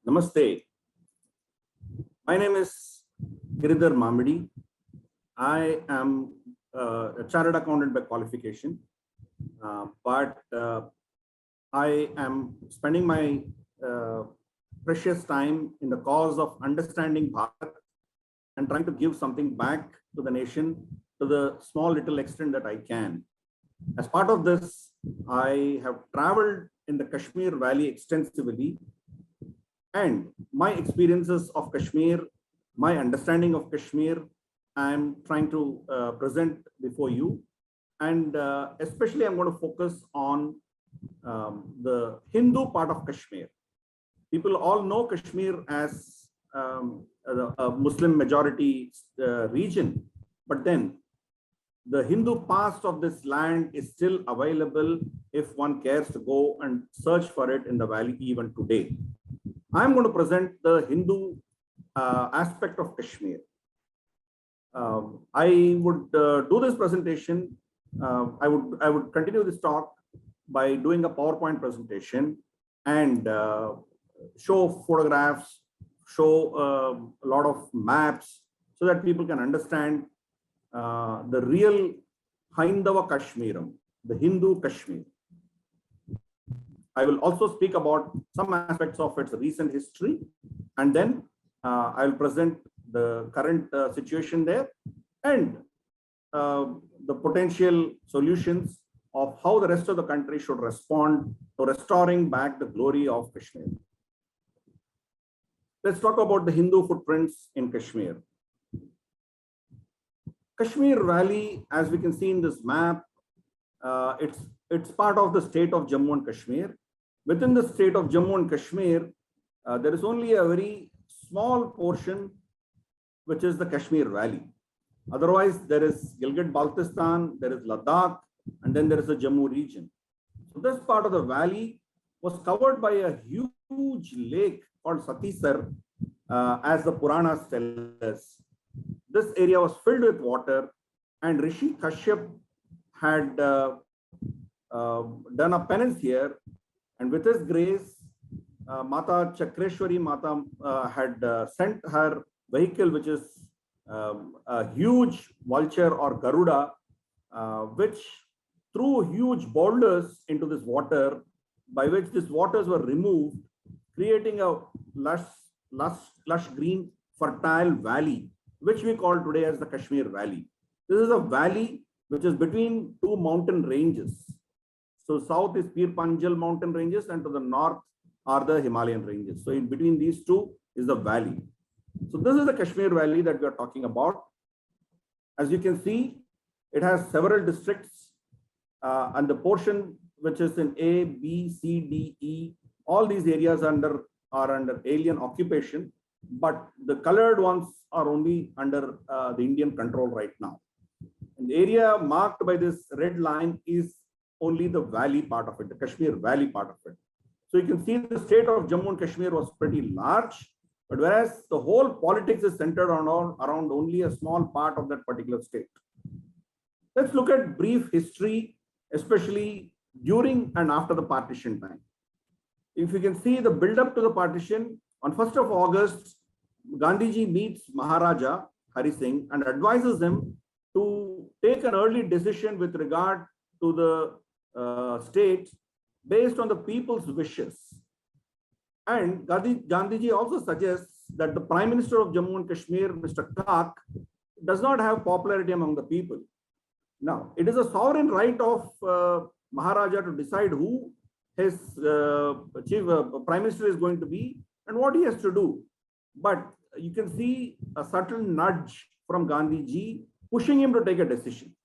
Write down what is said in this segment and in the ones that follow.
Namaste. My name is Giridhar Mamidi. I am a chartered accountant by qualification, but I am spending my precious time in the cause of understanding Bharat and trying to give something back to the nation to the small little extent that I can. As part of this, I have traveled in the Kashmir Valley extensively, and my experiences of Kashmir, my understanding of Kashmir, I am trying to present before you. And especially I'm going to focus on the Hindu part of Kashmir. People all know Kashmir as a Muslim majority region, but then the Hindu past of this land is still available if one cares to go and search for it in the valley even today. I'm going to present the Hindu aspect of Kashmir. I would do this presentation. I would continue this talk by doing a PowerPoint presentation and show photographs, show a lot of maps so that people can understand the real Haindava Kashmiram, the Hindu Kashmir. I will also speak about some aspects of its recent history, and then I will present the current situation there and the potential solutions of how the rest of the country should respond to restoring back the glory of Kashmir. Let's talk about the Hindu footprints in Kashmir. Kashmir Valley, as we can see in this map, it's part of the state of Jammu and Kashmir. Within the state of Jammu and Kashmir, there is only a very small portion, which is the Kashmir Valley. Otherwise, there is Gilgit-Baltistan, there is Ladakh, and then there is the Jammu region. So this part of the valley was covered by a huge lake called Satisar, as the Puranas tell us. This area was filled with water, and Rishi Kashyap had done a penance here, and with his grace, Mata Chakreshwari Mata had sent her vehicle, which is a huge vulture or Garuda, which threw huge boulders into this water, by which these waters were removed, creating a lush green, fertile valley, which we call today as the Kashmir Valley. This is a valley which is between two mountain ranges. So south is Pir Panjal mountain ranges, and to the north are the Himalayan ranges. So in between these two is the valley. So this is the Kashmir Valley that we are talking about. As you can see, it has several districts, and the portion which is in A, B, C, D, E, all these areas are under alien occupation, but the colored ones are only under the Indian control right now. And the area marked by this red line is only the valley part of it, the Kashmir Valley part of it. So you can see the state of Jammu and Kashmir was pretty large, but whereas the whole politics is centered around only a small part of that particular state. Let's look at brief history, especially during and after the partition time. If you can see the build-up to the partition, on 1st of August, Gandhiji meets Maharaja Hari Singh and advises him to take an early decision with regard to the state based on the people's wishes. And Gandhiji also suggests that the Prime Minister of Jammu and Kashmir, Mr. Kak, does not have popularity among the people. Now, it is a sovereign right of Maharaja to decide who his Prime Minister is going to be and what he has to do. But you can see a subtle nudge from Gandhiji pushing him to take a decision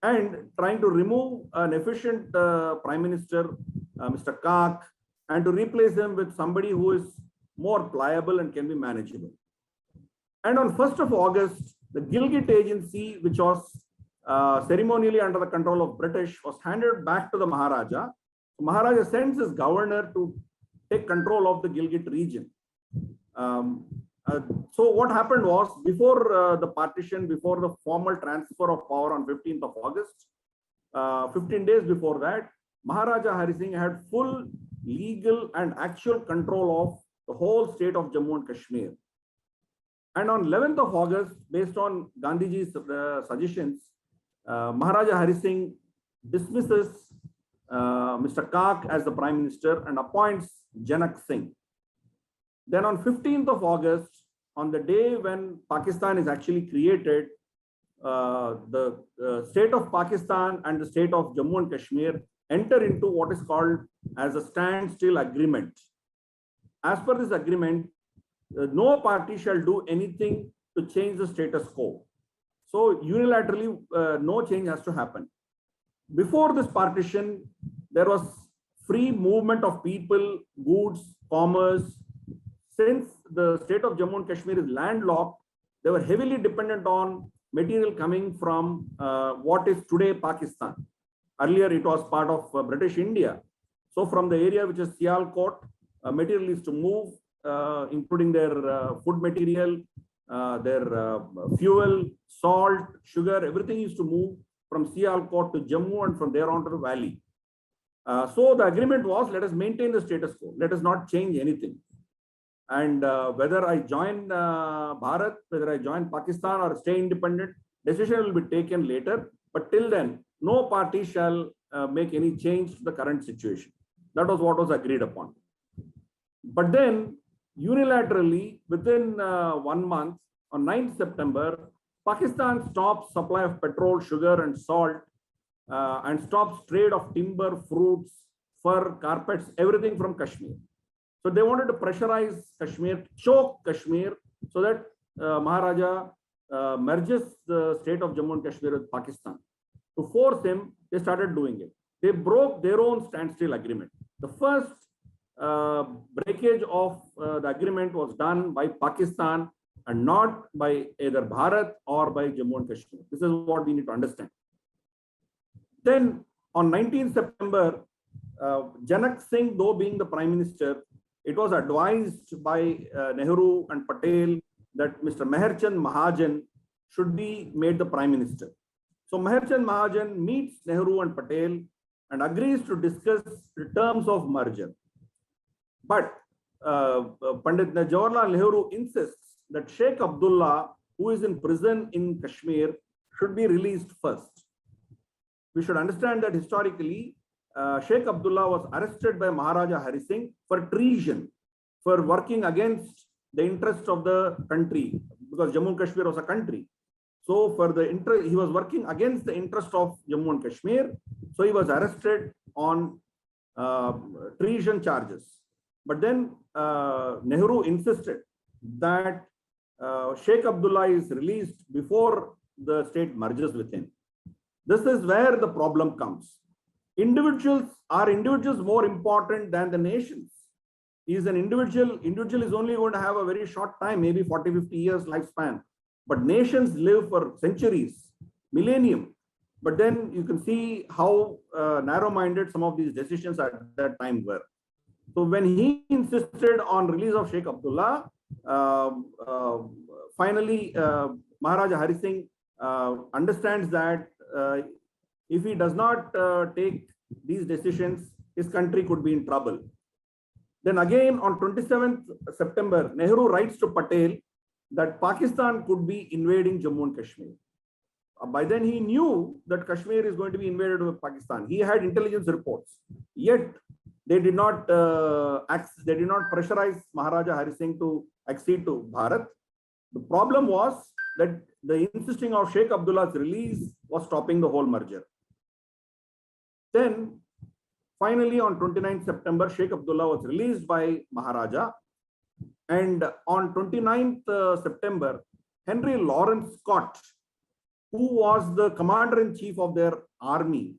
and trying to remove an efficient Prime Minister, Mr. Kak, and to replace him with somebody who is more pliable and can be manageable. And on 1st of August, the Gilgit Agency, which was ceremonially under the control of British, was handed back to the Maharaja. Maharaja sends his governor to take control of the Gilgit region. So what happened was, before the partition, before the formal transfer of power on 15th of August, 15 days before that, Maharaja Hari Singh had full legal and actual control of the whole state of Jammu and Kashmir. And on 11th of August, based on Gandhiji's suggestions, Maharaja Hari Singh dismisses Mr. Kak as the Prime Minister and appoints Janak Singh. Then on 15th of August, on the day when Pakistan is actually created, the state of Pakistan and the state of Jammu and Kashmir enter into what is called as a standstill agreement. As per this agreement, no party shall do anything to change the status quo. So unilaterally, no change has to happen. Before this partition, there was free movement of people, goods, commerce. Since the state of Jammu and Kashmir is landlocked, they were heavily dependent on material coming from what is today Pakistan. Earlier, it was part of British India. So from the area which is Sialkot, material is to move, including their food material, their fuel, salt, sugar, everything is to move from Sialkot to Jammu and from there on to the valley. So the agreement was, let us maintain the status quo. Let us not change anything. And whether I join Bharat, whether I join Pakistan or stay independent, decision will be taken later. But till then, no party shall make any change to the current situation. That was what was agreed upon. But then, unilaterally, within 1 month, on 9th September, Pakistan stops supply of petrol, sugar, and salt, and stops trade of timber, fruits, fur, carpets, everything from Kashmir. So they wanted to pressurize Kashmir, choke Kashmir, so that Maharaja merges the state of Jammu and Kashmir with Pakistan. To force him, they started doing it. They broke their own standstill agreement. The first breakage of the agreement was done by Pakistan and not by either Bharat or by Jammu and Kashmir. This is what we need to understand. Then on 19th September, Janak Singh, though being the Prime Minister, it was advised by Nehru and Patel that Mr. Meherchand Mahajan should be made the Prime Minister. So Meherchand Mahajan meets Nehru and Patel and agrees to discuss the terms of merger. But Pandit Jawaharlal Nehru insists that Sheikh Abdullah, who is in prison in Kashmir, should be released first. We should understand that historically, Sheikh Abdullah was arrested by Maharaja Hari Singh for treason, for working against the interests of the country, because Jammu and Kashmir was a country. So for the interest, he was working against the interest of Jammu and Kashmir. So he was arrested on treason charges. But then Nehru insisted that Sheikh Abdullah is released before the state merges with him. This is where the problem comes. Are individuals more important than the nations? Is an individual is only going to have a very short time, maybe 40, 50 years lifespan. But nations live for centuries, millennium. But then you can see how narrow-minded some of these decisions at that time were. So when he insisted on release of Sheikh Abdullah, finally Maharaja Hari Singh understands that if he does not take these decisions, his country could be in trouble. Then again on 27th September, Nehru writes to Patel that Pakistan could be invading Jammu and Kashmir. By then he knew that Kashmir is going to be invaded by Pakistan. He had intelligence reports. Yet they did not pressurize Maharaja Hari Singh to accede to Bharat. The problem was that the insisting of Sheikh Abdullah's release was stopping the whole merger. Then finally on 29th September, Sheikh Abdullah was released by Maharaja. And on 29th September, Henry Lawrence Scott, who was the commander-in-chief of their army,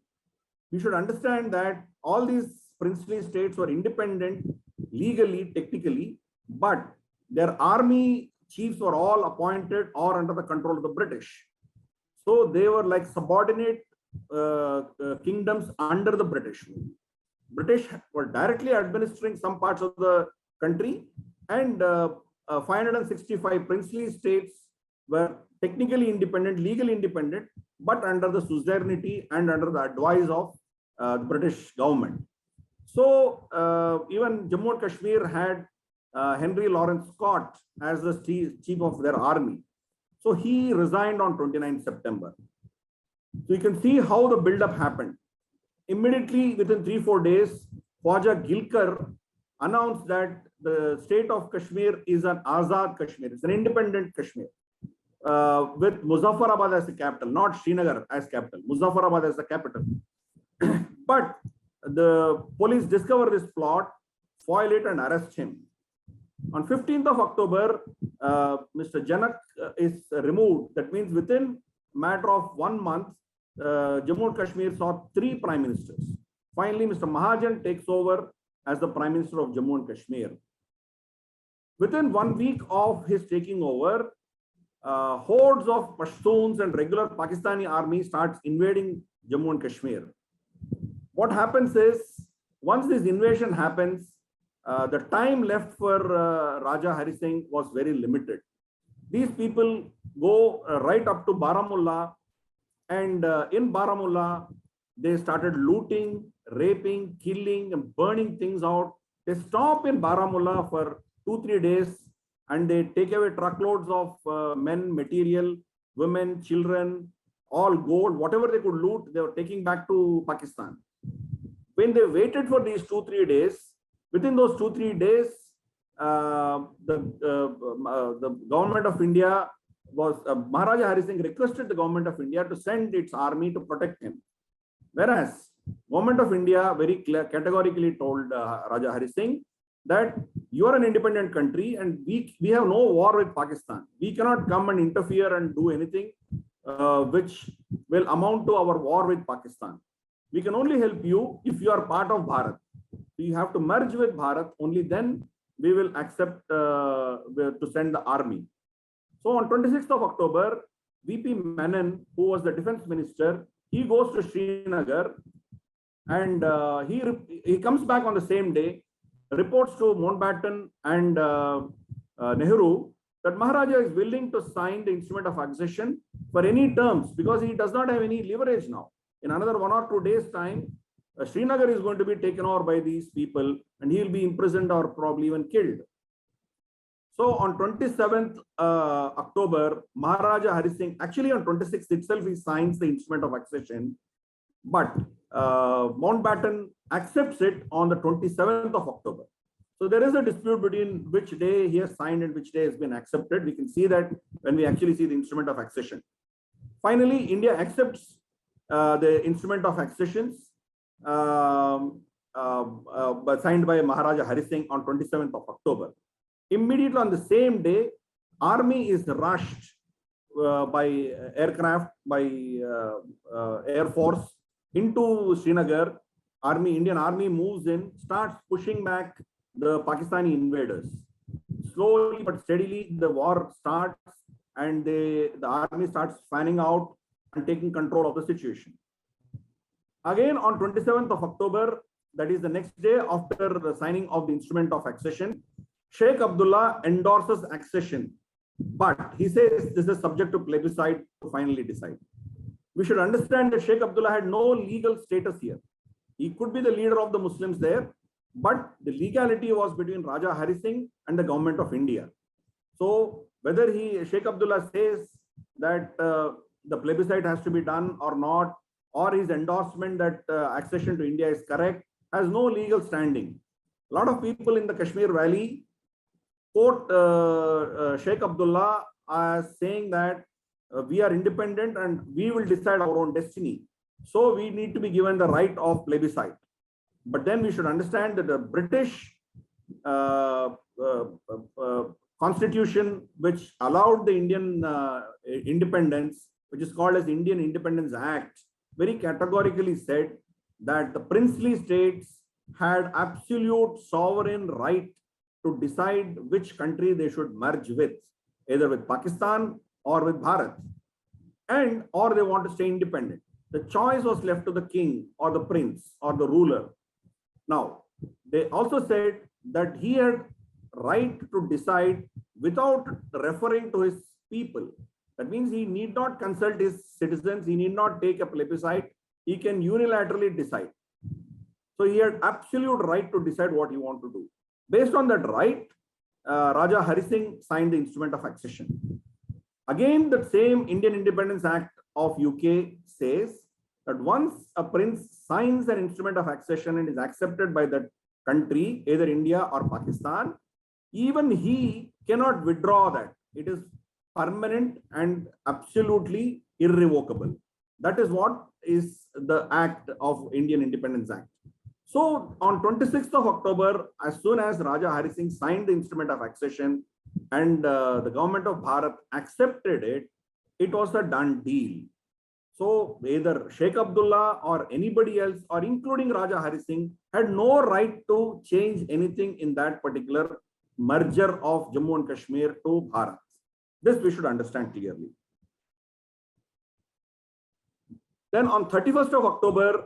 we should understand that all these princely states were independent legally, technically, but their army chiefs were all appointed or under the control of the British. So they were like subordinate kingdoms under the British. British were directly administering some parts of the country, and 565 princely states were technically independent, legally independent, but under the suzerainty and under the advice of the British government. So even Jammu and Kashmir had Henry Lawrence Scott as the chief of their army. So he resigned on 29th September. So you can see how the build-up happened. Immediately within 3-4 days, Khwaja Gilkar announced that the state of Kashmir is an Azad Kashmir. It's an independent Kashmir with Muzaffarabad as the capital, not Srinagar as capital, Muzaffarabad as the capital. But the police discover this plot, foil it and arrest him. On 15th of October, Mr. Janak is removed. That means within a matter of 1 month, Jammu and Kashmir saw 3 prime ministers. Finally, Mr. Mahajan takes over as the Prime Minister of Jammu and Kashmir. Within 1 week of his taking over, hordes of Pashtuns and regular Pakistani army starts invading Jammu and Kashmir. What happens is, once this invasion happens, the time left for Raja Hari Singh was very limited. These people go right up to Baramulla, and in Baramulla, they started looting, raping, killing, and burning things out. They stop in Baramulla for 2-3 days, and they take away truckloads of men, material, women, children, all gold, whatever they could loot, they were taking back to Pakistan. When they waited for these 2-3 days, within those 2-3 days, the government of India was, Maharaja Hari Singh requested the government of India to send its army to protect him. Whereas government of India very categorically told Raja Hari Singh that you are an independent country and we have no war with Pakistan. We cannot come and interfere and do anything which will amount to our war with Pakistan. We can only help you if you are part of Bharat. So you have to merge with Bharat, only then we will accept to send the army. So on 26th of October, VP Menon, who was the defense minister, he goes to Srinagar, and he comes back on the same day, reports to Mountbatten and Nehru that Maharaja is willing to sign the instrument of accession for any terms because he does not have any leverage now. In another 1 or 2 days' time, Srinagar is going to be taken over by these people and he will be imprisoned or probably even killed. So on 27th October, Maharaja Hari Singh, actually on 26th itself, he signs the instrument of accession, but Mountbatten accepts it on the 27th of October. So there is a dispute between which day he has signed and which day has been accepted. We can see that when we actually see the instrument of accession. Finally, India accepts the instrument of accessions signed by Maharaja Hari Singh on 27th of October. Immediately on the same day, army is rushed by aircraft, by Air Force into Srinagar. Indian army moves in, starts pushing back the Pakistani invaders. Slowly but steadily, the war starts and the army starts fanning out and taking control of the situation. Again, on 27th of October, that is the next day after the signing of the instrument of accession, Sheikh Abdullah endorses accession, but he says this is subject to plebiscite to finally decide. We should understand that Sheikh Abdullah had no legal status here. He could be the leader of the Muslims there, but the legality was between Raja Hari Singh and the government of India. So whether Sheikh Abdullah says that the plebiscite has to be done or not, or his endorsement that accession to India is correct, has no legal standing. A lot of people in the Kashmir Valley quote Sheikh Abdullah as saying that we are independent and we will decide our own destiny. So we need to be given the right of plebiscite. But then we should understand that the British constitution, which allowed the Indian independence, which is called as Indian Independence Act, very categorically said that the princely states had absolute sovereign right to decide which country they should merge with, either with Pakistan or with Bharat, or they want to stay independent. The choice was left to the king or the prince or the ruler. Now, they also said that he had right to decide without referring to his people. That means he need not consult his citizens. He need not take a plebiscite. He can unilaterally decide. So he had absolute right to decide what he want to do. Based on that right, Raja Hari Singh signed the instrument of accession. Again, the same Indian Independence Act of UK says that once a prince signs an instrument of accession and is accepted by that country, either India or Pakistan, even he cannot withdraw that. It is permanent and absolutely irrevocable. That is what is the act of Indian Independence Act. So on 26th of October, as soon as Raja Hari Singh signed the instrument of accession and the government of Bharat accepted it, it was a done deal. So either Sheikh Abdullah or anybody else, or including Raja Hari Singh, had no right to change anything in that particular merger of Jammu and Kashmir to Bharat. This we should understand clearly. Then on 31st of October,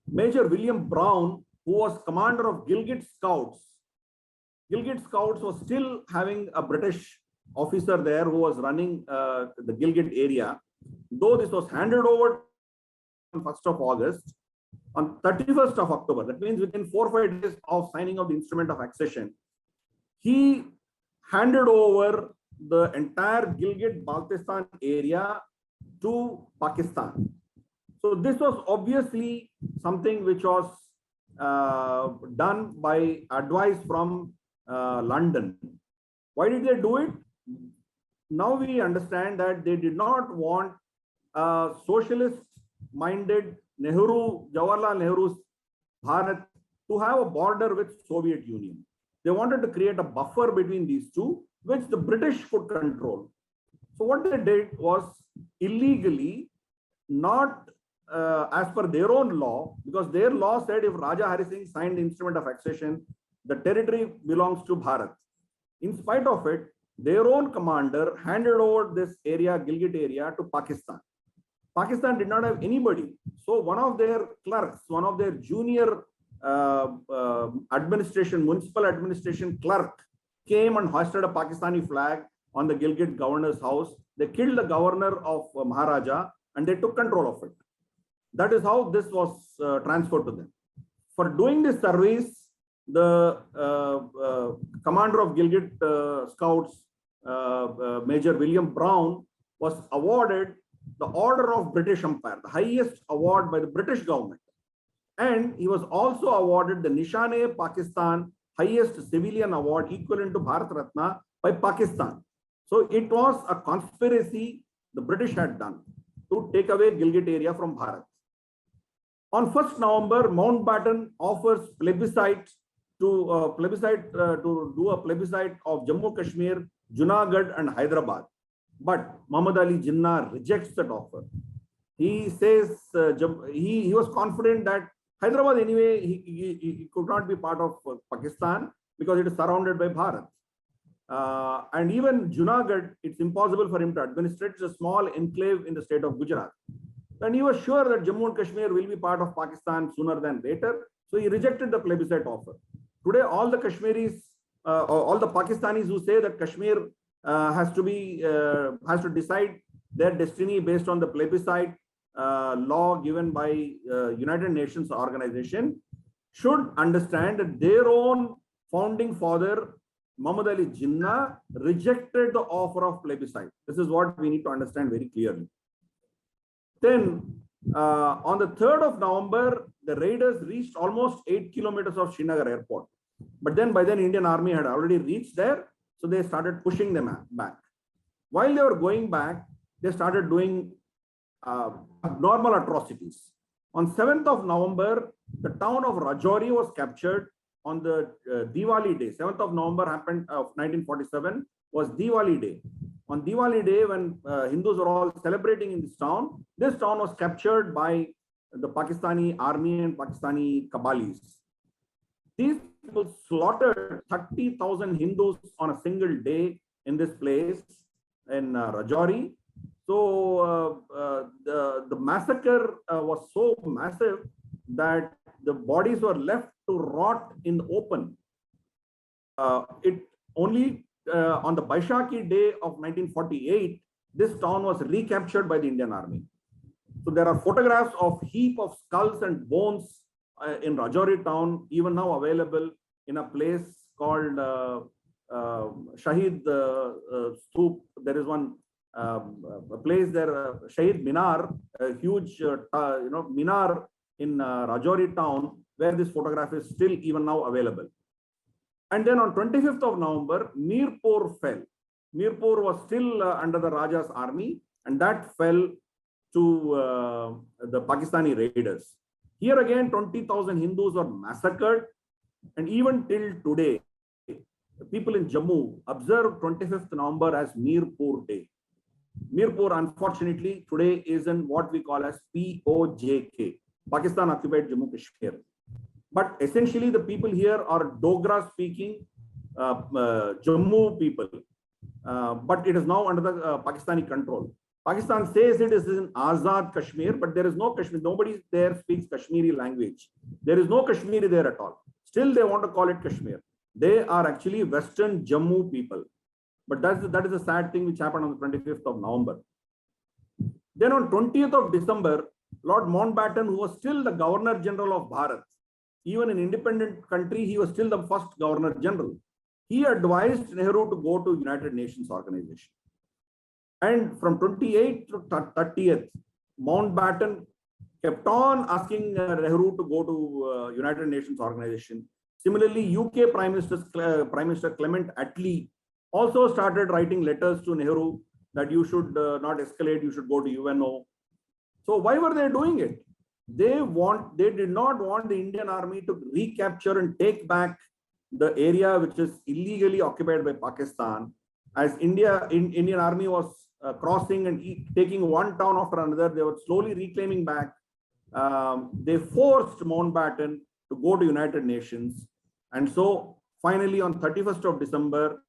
Major William Brown, who was commander of Gilgit Scouts was still having a British officer there who was running the Gilgit area. Though this was handed over on 1st of August, on 31st of October, that means within 4 or 5 days of signing of the instrument of accession, he handed over the entire Gilgit-Baltistan area to Pakistan. So this was obviously something which was done by advice from London. Why did they do it? Now we understand that they did not want a socialist-minded Jawaharlal Nehru's Bharat to have a border with Soviet Union. They wanted to create a buffer between these two, which the British could control. So what they did was illegally, not as per their own law, because their law said if Raja Hari Singh signed the instrument of accession, the territory belongs to Bharat. In spite of it, their own commander handed over this area, Gilgit area, to Pakistan. Pakistan did not have anybody. So one of their clerks, one of their junior municipal administration clerk came and hoisted a Pakistani flag on the Gilgit governor's house. They killed the governor of Maharaja and they took control of it. That is how this was transferred to them. For doing this service, the commander of Gilgit Scouts, Major William Brown, was awarded the Order of British Empire, the highest award by the British government. And he was also awarded the Nishane-e-Pakistan, highest civilian award equivalent to Bharat Ratna by Pakistan. So it was a conspiracy the British had done to take away Gilgit area from Bharat. On 1st November, Mountbatten offers plebiscite to do a plebiscite of Jammu Kashmir, Junagadh and Hyderabad. But Muhammad Ali Jinnah rejects that offer. He says he was confident that Hyderabad anyway, he could not be part of Pakistan because it is surrounded by Bharat. And even Junagadh, it's impossible for him to administrate. It's a small enclave in the state of Gujarat. And he was sure that Jammu and Kashmir will be part of Pakistan sooner than later. So he rejected the plebiscite offer. Today, all the Kashmiris, all the Pakistanis who say that Kashmir has to decide their destiny based on the plebiscite law given by United Nations organization should understand that their own founding father, Muhammad Ali Jinnah, rejected the offer of plebiscite. This is what we need to understand very clearly. Then on the 3rd of November, the raiders reached almost 8 kilometers of Srinagar airport. But then by then Indian army had already reached there. So they started pushing them back. While they were going back, they started doing abnormal atrocities. On 7th of November, the town of Rajouri was captured on the Diwali day. 7th of November happened of 1947 was Diwali day. On Diwali day, when Hindus were all celebrating in this town was captured by the Pakistani army and Pakistani Kabalis. These people slaughtered 30,000 Hindus on a single day in this place in Rajouri. So the massacre was so massive that the bodies were left to rot in the open. It only on the Baishakhi day of 1948, this town was recaptured by the Indian army. So there are photographs of heap of skulls and bones in Rajouri town, even now available in a place called Shahid Stoop. There is one a place there, Shahid Minar, a huge Minar in Rajouri town, where this photograph is still even now available. And then on 25th of November, Mirpur fell. Mirpur was still under the Raja's army, and that fell to the Pakistani raiders. Here again, 20,000 Hindus were massacred, and even till today, people in Jammu observe 25th November as Mirpur Day. Mirpur, unfortunately, today is in what we call as POJK, Pakistan occupied Jammu Kashmir. But essentially, the people here are Dogra speaking Jammu people. But it is now under the Pakistani control. Pakistan says it is in Azad Kashmir, but there is no Kashmir. Nobody there speaks Kashmiri language. There is no Kashmiri there at all. Still, they want to call it Kashmir. They are actually Western Jammu people. But that is a sad thing which happened on the 25th of November. Then on 20th of December, Lord Mountbatten, who was still the Governor General of Bharat, even in independent country, he was still the first Governor General. He advised Nehru to go to United Nations Organization. And from 28th to 30th, Mountbatten kept on asking Nehru to go to United Nations Organization. Similarly, UK Prime Minister Clement Attlee also started writing letters to Nehru that you should not escalate, you should go to UNO. So why were they doing it? They did not want the Indian army to recapture and take back the area which is illegally occupied by Pakistan. As Indian army was crossing and taking one town after another, they were slowly reclaiming back. They forced Mountbatten to go to United Nations. And so finally on 31st of December,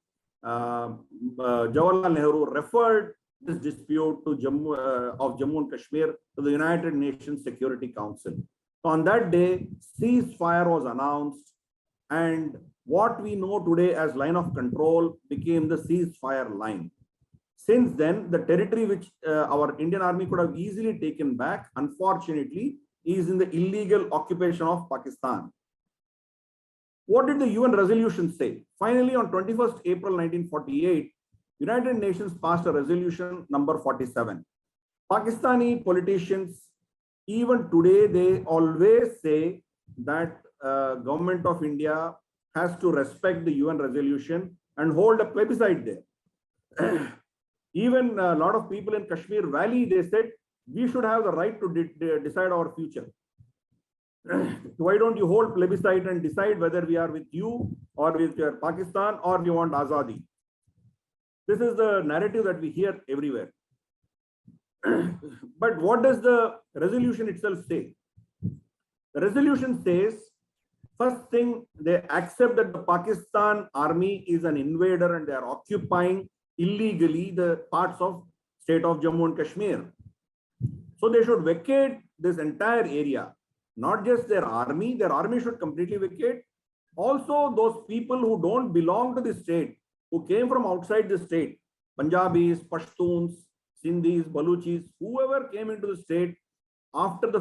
Jawaharlal Nehru referred this dispute to Jammu and Kashmir to the United Nations Security Council. So on that day, ceasefire was announced, and what we know today as line of control became the ceasefire line. Since then, the territory which our Indian army could have easily taken back, unfortunately, is in the illegal occupation of Pakistan. What did the UN resolution say? Finally, on 21st April 1948, United Nations passed a resolution number 47. Pakistani politicians, even today, they always say that government of India has to respect the UN resolution and hold a plebiscite there. Even a lot of people in Kashmir Valley, they said, we should have the right to decide our future. Why don't you hold plebiscite and decide whether we are with you or with your Pakistan or we want Azadi? This is the narrative that we hear everywhere. But what does the resolution itself say? The resolution says, first thing, they accept that the Pakistan army is an invader and they are occupying illegally the parts of state of Jammu and Kashmir. So they should vacate this entire area. Not just their army should completely vacate. Also, those people who don't belong to the state, who came from outside the state, Punjabis, Pashtuns, Sindhis, Baluchis, whoever came into the state after the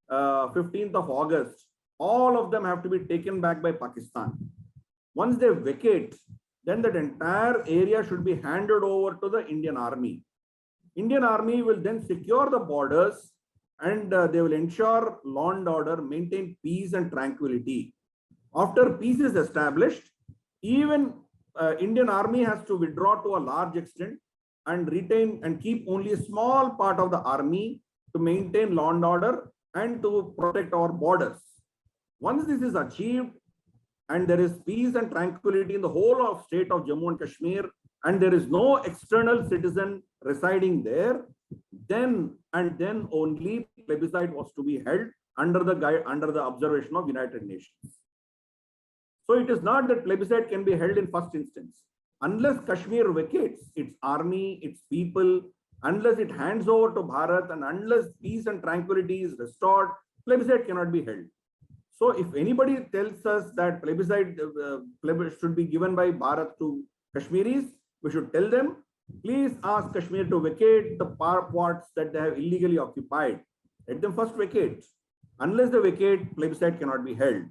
15th of August, all of them have to be taken back by Pakistan. Once they vacate, then that entire area should be handed over to the Indian army. Indian army will then secure the borders and they will ensure law and order, maintain peace and tranquility. After peace is established, even Indian army has to withdraw to a large extent and retain and keep only a small part of the army to maintain law and order and to protect our borders. Once this is achieved and there is peace and tranquility in the whole of state of Jammu and Kashmir and there is no external citizen residing there, then and then only plebiscite was to be held under the observation of United Nations. So it is not that plebiscite can be held in first instance. Unless Kashmir vacates its army, its people, unless it hands over to Bharat and unless peace and tranquility is restored, plebiscite cannot be held. So if anybody tells us that plebiscite should be given by Bharat to Kashmiris, we should tell them, please ask Kashmir to vacate the parts that they have illegally occupied. Let them first vacate. Unless they vacate, plebiscite cannot be held.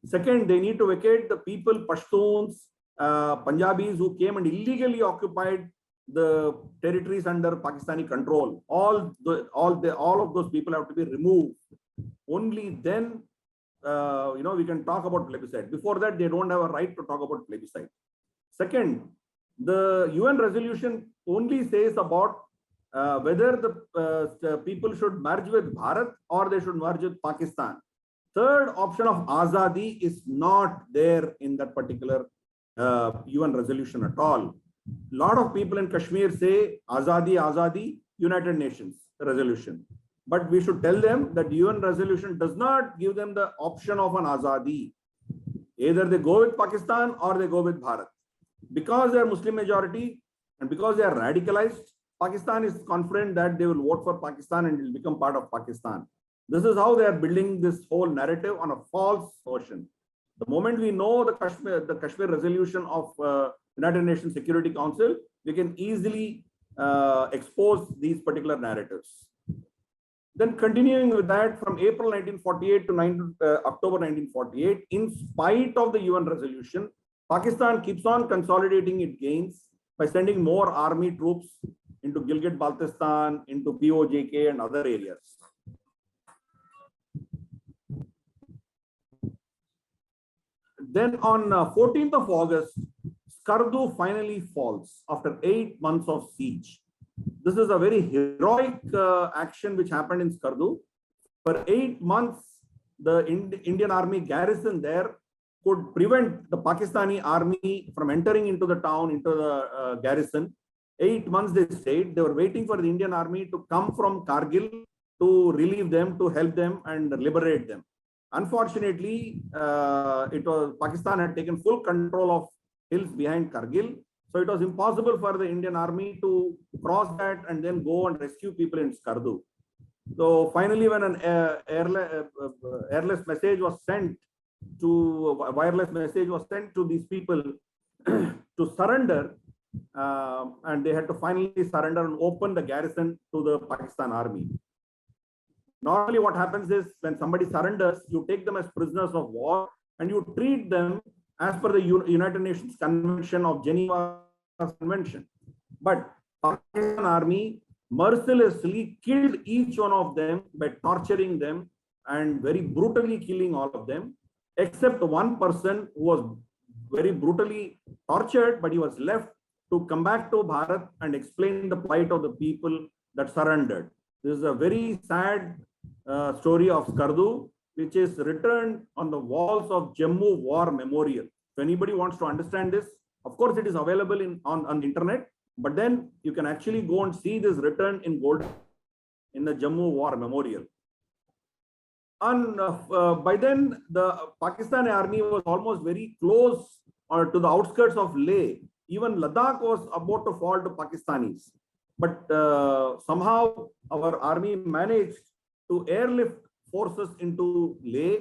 Second, they need to vacate the people, Pashtuns, Punjabis who came and illegally occupied the territories under Pakistani control. All of those people have to be removed. Only then, we can talk about plebiscite. Before that, they don't have a right to talk about plebiscite. Second, the UN resolution only says about whether the people should merge with Bharat or they should merge with Pakistan. Third option of Azadi is not there in that particular UN resolution at all. A lot of people in Kashmir say Azadi, Azadi, United Nations resolution. But we should tell them that UN resolution does not give them the option of an Azadi. Either they go with Pakistan or they go with Bharat. Because they are Muslim majority and because they are radicalized, Pakistan is confident that they will vote for Pakistan and will become part of Pakistan. This is how they are building this whole narrative on a false notion. The moment we know the Kashmir resolution of United Nations Security Council, we can easily expose these particular narratives. Then continuing with that, from April 1948 to October 1948, in spite of the UN resolution, Pakistan keeps on consolidating its gains by sending more army troops into Gilgit-Baltistan, into POJK and other areas. Then on 14th of August, Skardu finally falls after 8 months of siege. This is a very heroic action which happened in Skardu. For 8 months, the Indian army garrison there could prevent the Pakistani army from entering into the town, into the garrison. 8 months they stayed. They were waiting for the Indian army to come from Kargil to relieve them, to help them and liberate them. Unfortunately, Pakistan had taken full control of hills behind Kargil. So it was impossible for the Indian army to cross that and then go and rescue people in Skardu. So finally, when an airless message was sent wireless message was sent to these people to surrender, and they had to finally surrender and open the garrison to the Pakistan army. Normally what happens is when somebody surrenders, you take them as prisoners of war and you treat them as per the United Nations Convention of Geneva Convention. But Pakistan army mercilessly killed each one of them by torturing them and very brutally killing all of them, except one person who was very brutally tortured, but he was left to come back to Bharat and explain the plight of the people that surrendered. This is a very sad story of Skardu, which is written on the walls of Jammu War Memorial. If anybody wants to understand this, of course, it is available on the internet, but then you can actually go and see this written in gold in the Jammu War Memorial. And by then, the Pakistani army was almost very close to the outskirts of Leh. Even Ladakh was about to fall to Pakistanis. But somehow our army managed to airlift forces into Leh,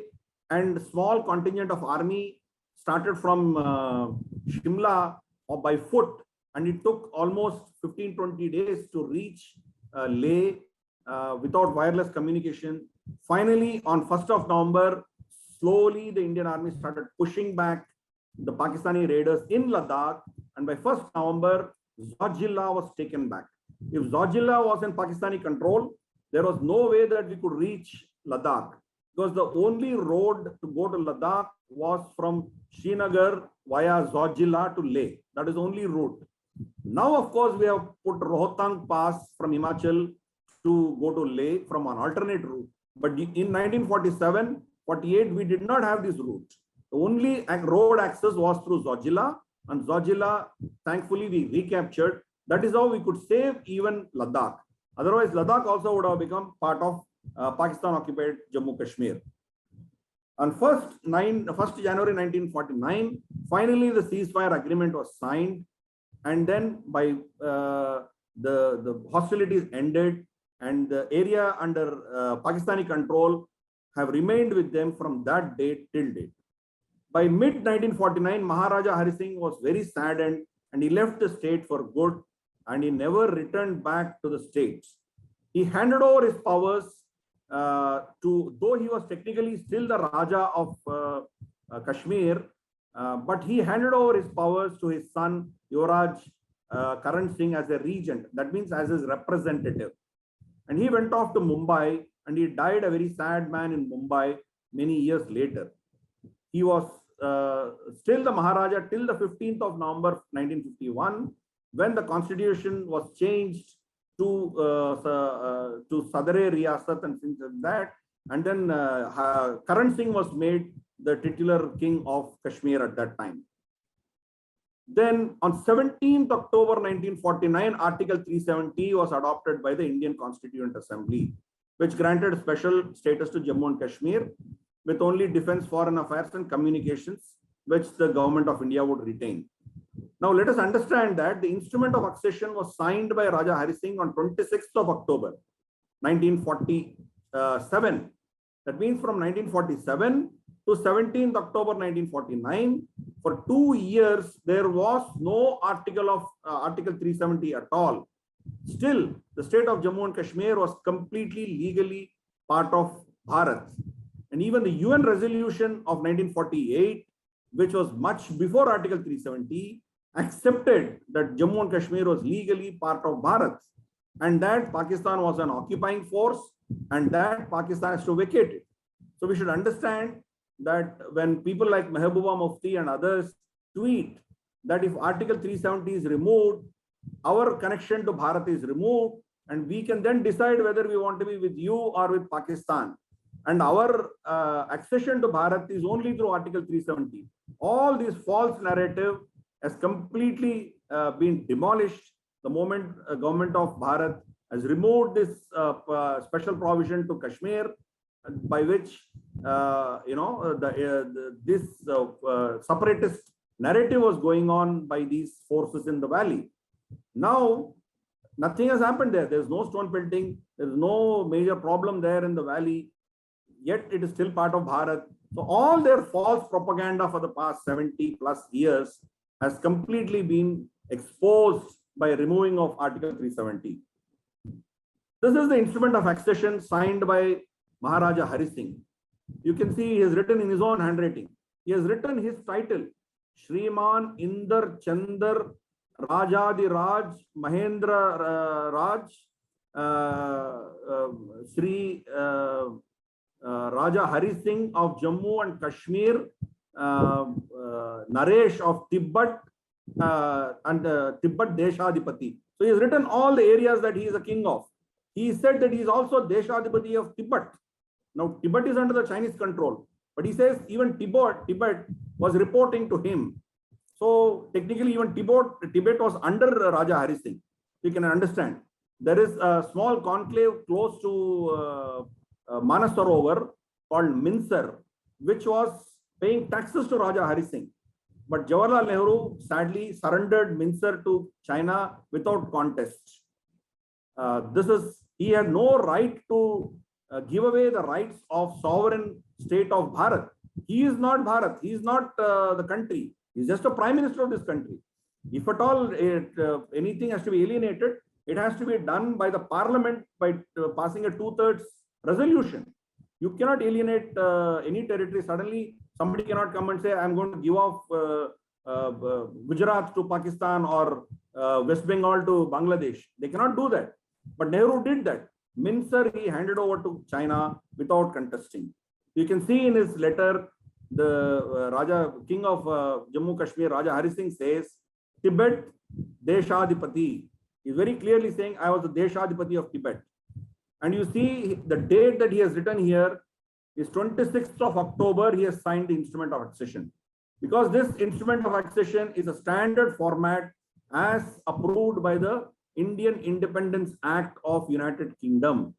and small contingent of army started from Shimla or by foot, and it took almost 15-20 days to reach Leh without wireless communication. Finally, on 1st of November, slowly the Indian army started pushing back the Pakistani raiders in Ladakh, and by 1st November, Zojila was taken back. If Zojila was in Pakistani control, there was no way that we could reach Ladakh, because the only road to go to Ladakh was from Srinagar via Zojila to Leh. That is the only route. Now, of course, we have put Rohtang Pass from Himachal to go to Leh from an alternate route. But in 1947-48, we did not have this route. The only road access was through Zojila, and Zojila, thankfully, we recaptured. That is how we could save even Ladakh. Otherwise, Ladakh also would have become part of Pakistan-occupied Jammu Kashmir. On 1st January 1949, finally the ceasefire agreement was signed, and then by the hostilities ended, and the area under Pakistani control have remained with them from that date till date. By mid-1949, Maharaja Hari Singh was very saddened and he left the state for good, and he never returned back to the states. He handed over his powers though he was technically still the Raja of Kashmir, but he handed over his powers to his son Yuvraj Karan Singh as a regent. That means as his representative. And he went off to Mumbai, and he died a very sad man in Mumbai many years later. He was still the Maharaja till the 15th of November 1951, when the constitution was changed to Sadare Riyasat and things like that. And then Karan Singh was made the titular king of Kashmir at that time. Then on 17th October 1949, Article 370 was adopted by the Indian Constituent Assembly, which granted special status to Jammu and Kashmir with only defense, foreign affairs and communications, which the government of India would retain. Now let us understand that the instrument of accession was signed by Raja Hari Singh on 26th of October 1947. That means from 1947 to 17th October 1949, for 2 years, there was no Article 370 at all. Still, the state of Jammu and Kashmir was completely legally part of Bharat. And even the UN resolution of 1948, which was much before Article 370, accepted that Jammu and Kashmir was legally part of Bharat, and that Pakistan was an occupying force, and that Pakistan has to vacate it. So we should understand that when people like Mehbooba Mufti and others tweet that if Article 370 is removed, our connection to Bharat is removed, and we can then decide whether we want to be with you or with Pakistan. And our accession to Bharat is only through Article 370. All this false narrative has completely been demolished the moment government of Bharat has removed this special provision to Kashmir, by which this separatist narrative was going on by these forces in the valley. Now, nothing has happened there. There's no stone pelting. There's no major problem there in the valley. Yet it is still part of Bharat. So all their false propaganda for the past 70 plus years has completely been exposed by removing of Article 370. This is the instrument of accession signed by Maharaja Hari Singh. You can see he has written in his own handwriting. He has written his title, Shriman Indar Chandar Rajadi Raj Mahendra Raj Shri Raja Hari Singh of Jammu and Kashmir, Naresh of Tibet, and Tibet Deshadipati. So he has written all the areas that he is a king of. He said that he is also Deshadipati of Tibet. Now Tibet is under the Chinese control, but he says even Tibet was reporting to him. So technically even Tibet was under Raja Hari Singh. You can understand. There is a small conclave close to Manasarovar called Minsar, which was paying taxes to Raja Hari Singh. But Jawaharlal Nehru sadly surrendered Minsar to China without contest. He had no right to give away the rights of sovereign state of Bharat. He is not Bharat. He is not the country. He is just a prime minister of this country. If at all anything has to be alienated, it has to be done by the parliament by passing a 2/3 resolution. You cannot alienate any territory. Suddenly, somebody cannot come and say, I'm going to give off Gujarat to Pakistan or West Bengal to Bangladesh. They cannot do that. But Nehru did that. Minsar he handed over to China without contesting. You can see in his letter, the king of Jammu Kashmir, Raja Hari Singh says, Tibet Deshadipati. He's very clearly saying, I was the Deshadipati of Tibet. And you see the date that he has written here is 26th of October, he has signed the instrument of accession. Because this instrument of accession is a standard format as approved by the Indian Independence Act of United Kingdom.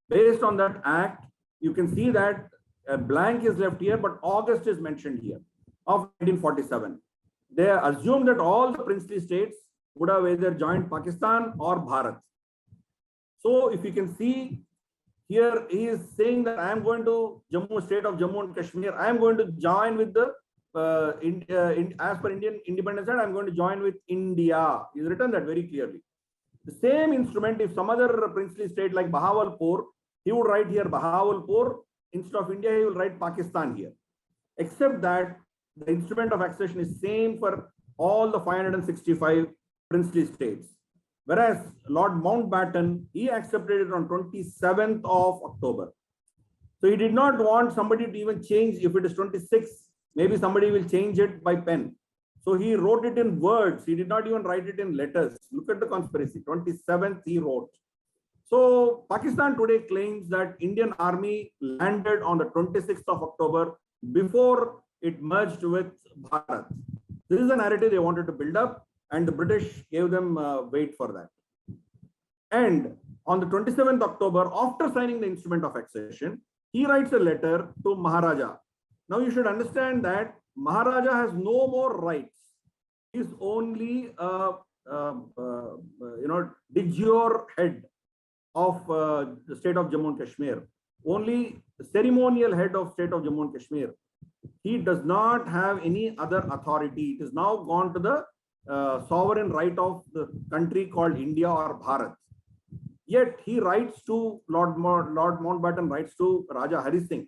Based on that act, you can see that a blank is left here, but August is mentioned here of 1947. They assume that all the princely states would have either joined Pakistan or Bharat. So if you can see here, he is saying that I am going to state of Jammu and Kashmir. I am going to join with the as per Indian Independence Act, I am going to join with India. He has written that very clearly. The same instrument, if some other princely state like Bahawalpur, he would write here Bahawalpur. Instead of India, he will write Pakistan here. except that the instrument of accession is same for all the 565 princely states. Whereas Lord Mountbatten, he accepted it on 27th of October. So he did not want somebody to even change. If it is 26, maybe somebody will change it by pen. So he wrote it in words. He did not even write it in letters. Look at the conspiracy. 27th he wrote. So Pakistan today claims that Indian army landed on the 26th of October before it merged with Bharat. This is the narrative they wanted to build up, and the British gave them weight for that. And on the 27th October, after signing the instrument of accession, he writes a letter to Maharaja. Now you should understand that Maharaja has no more rights. He is only de jure head of the state of Jammu and Kashmir, only ceremonial head of state of Jammu and Kashmir. He does not have any other authority. It is now gone to the sovereign right of the country called India or Bharat. Yet he writes to Lord Mountbatten, writes to Raja Hari Singh,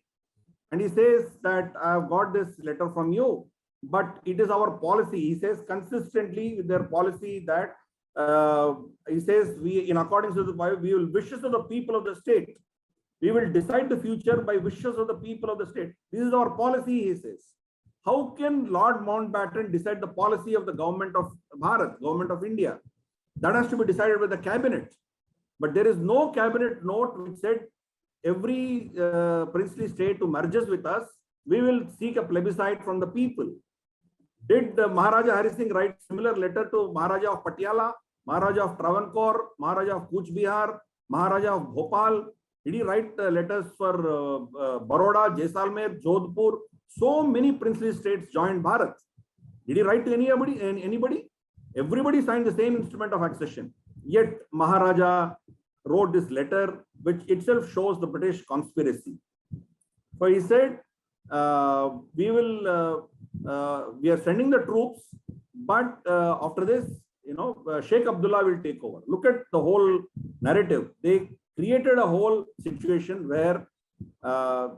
and he says that I have got this letter from you, but it is our policy. He says consistently with their policy that he says we, in accordance with the Bible, we will wishes of the people of the state. We will decide the future by wishes of the people of the state. This is our policy, he says. How can Lord Mountbatten decide the policy of the government of Bharat, government of India? That has to be decided by the cabinet. But there is no cabinet note which said every princely state who merges with us, we will seek a plebiscite from the people. Did Maharaja Hari Singh write similar letter to Maharaja of Patiala, Maharaja of Travancore, Maharaja of Kuch Bihar, Maharaja of Bhopal? Did he write letters for Baroda, Jaisalmer, Jodhpur? So many princely states joined Bharat. Did he write to anybody? Everybody signed the same instrument of accession. Yet Maharaja wrote this letter, which itself shows the British conspiracy. So he said, we are sending the troops, but after this, Sheikh Abdullah will take over. Look at the whole narrative. They created a whole situation where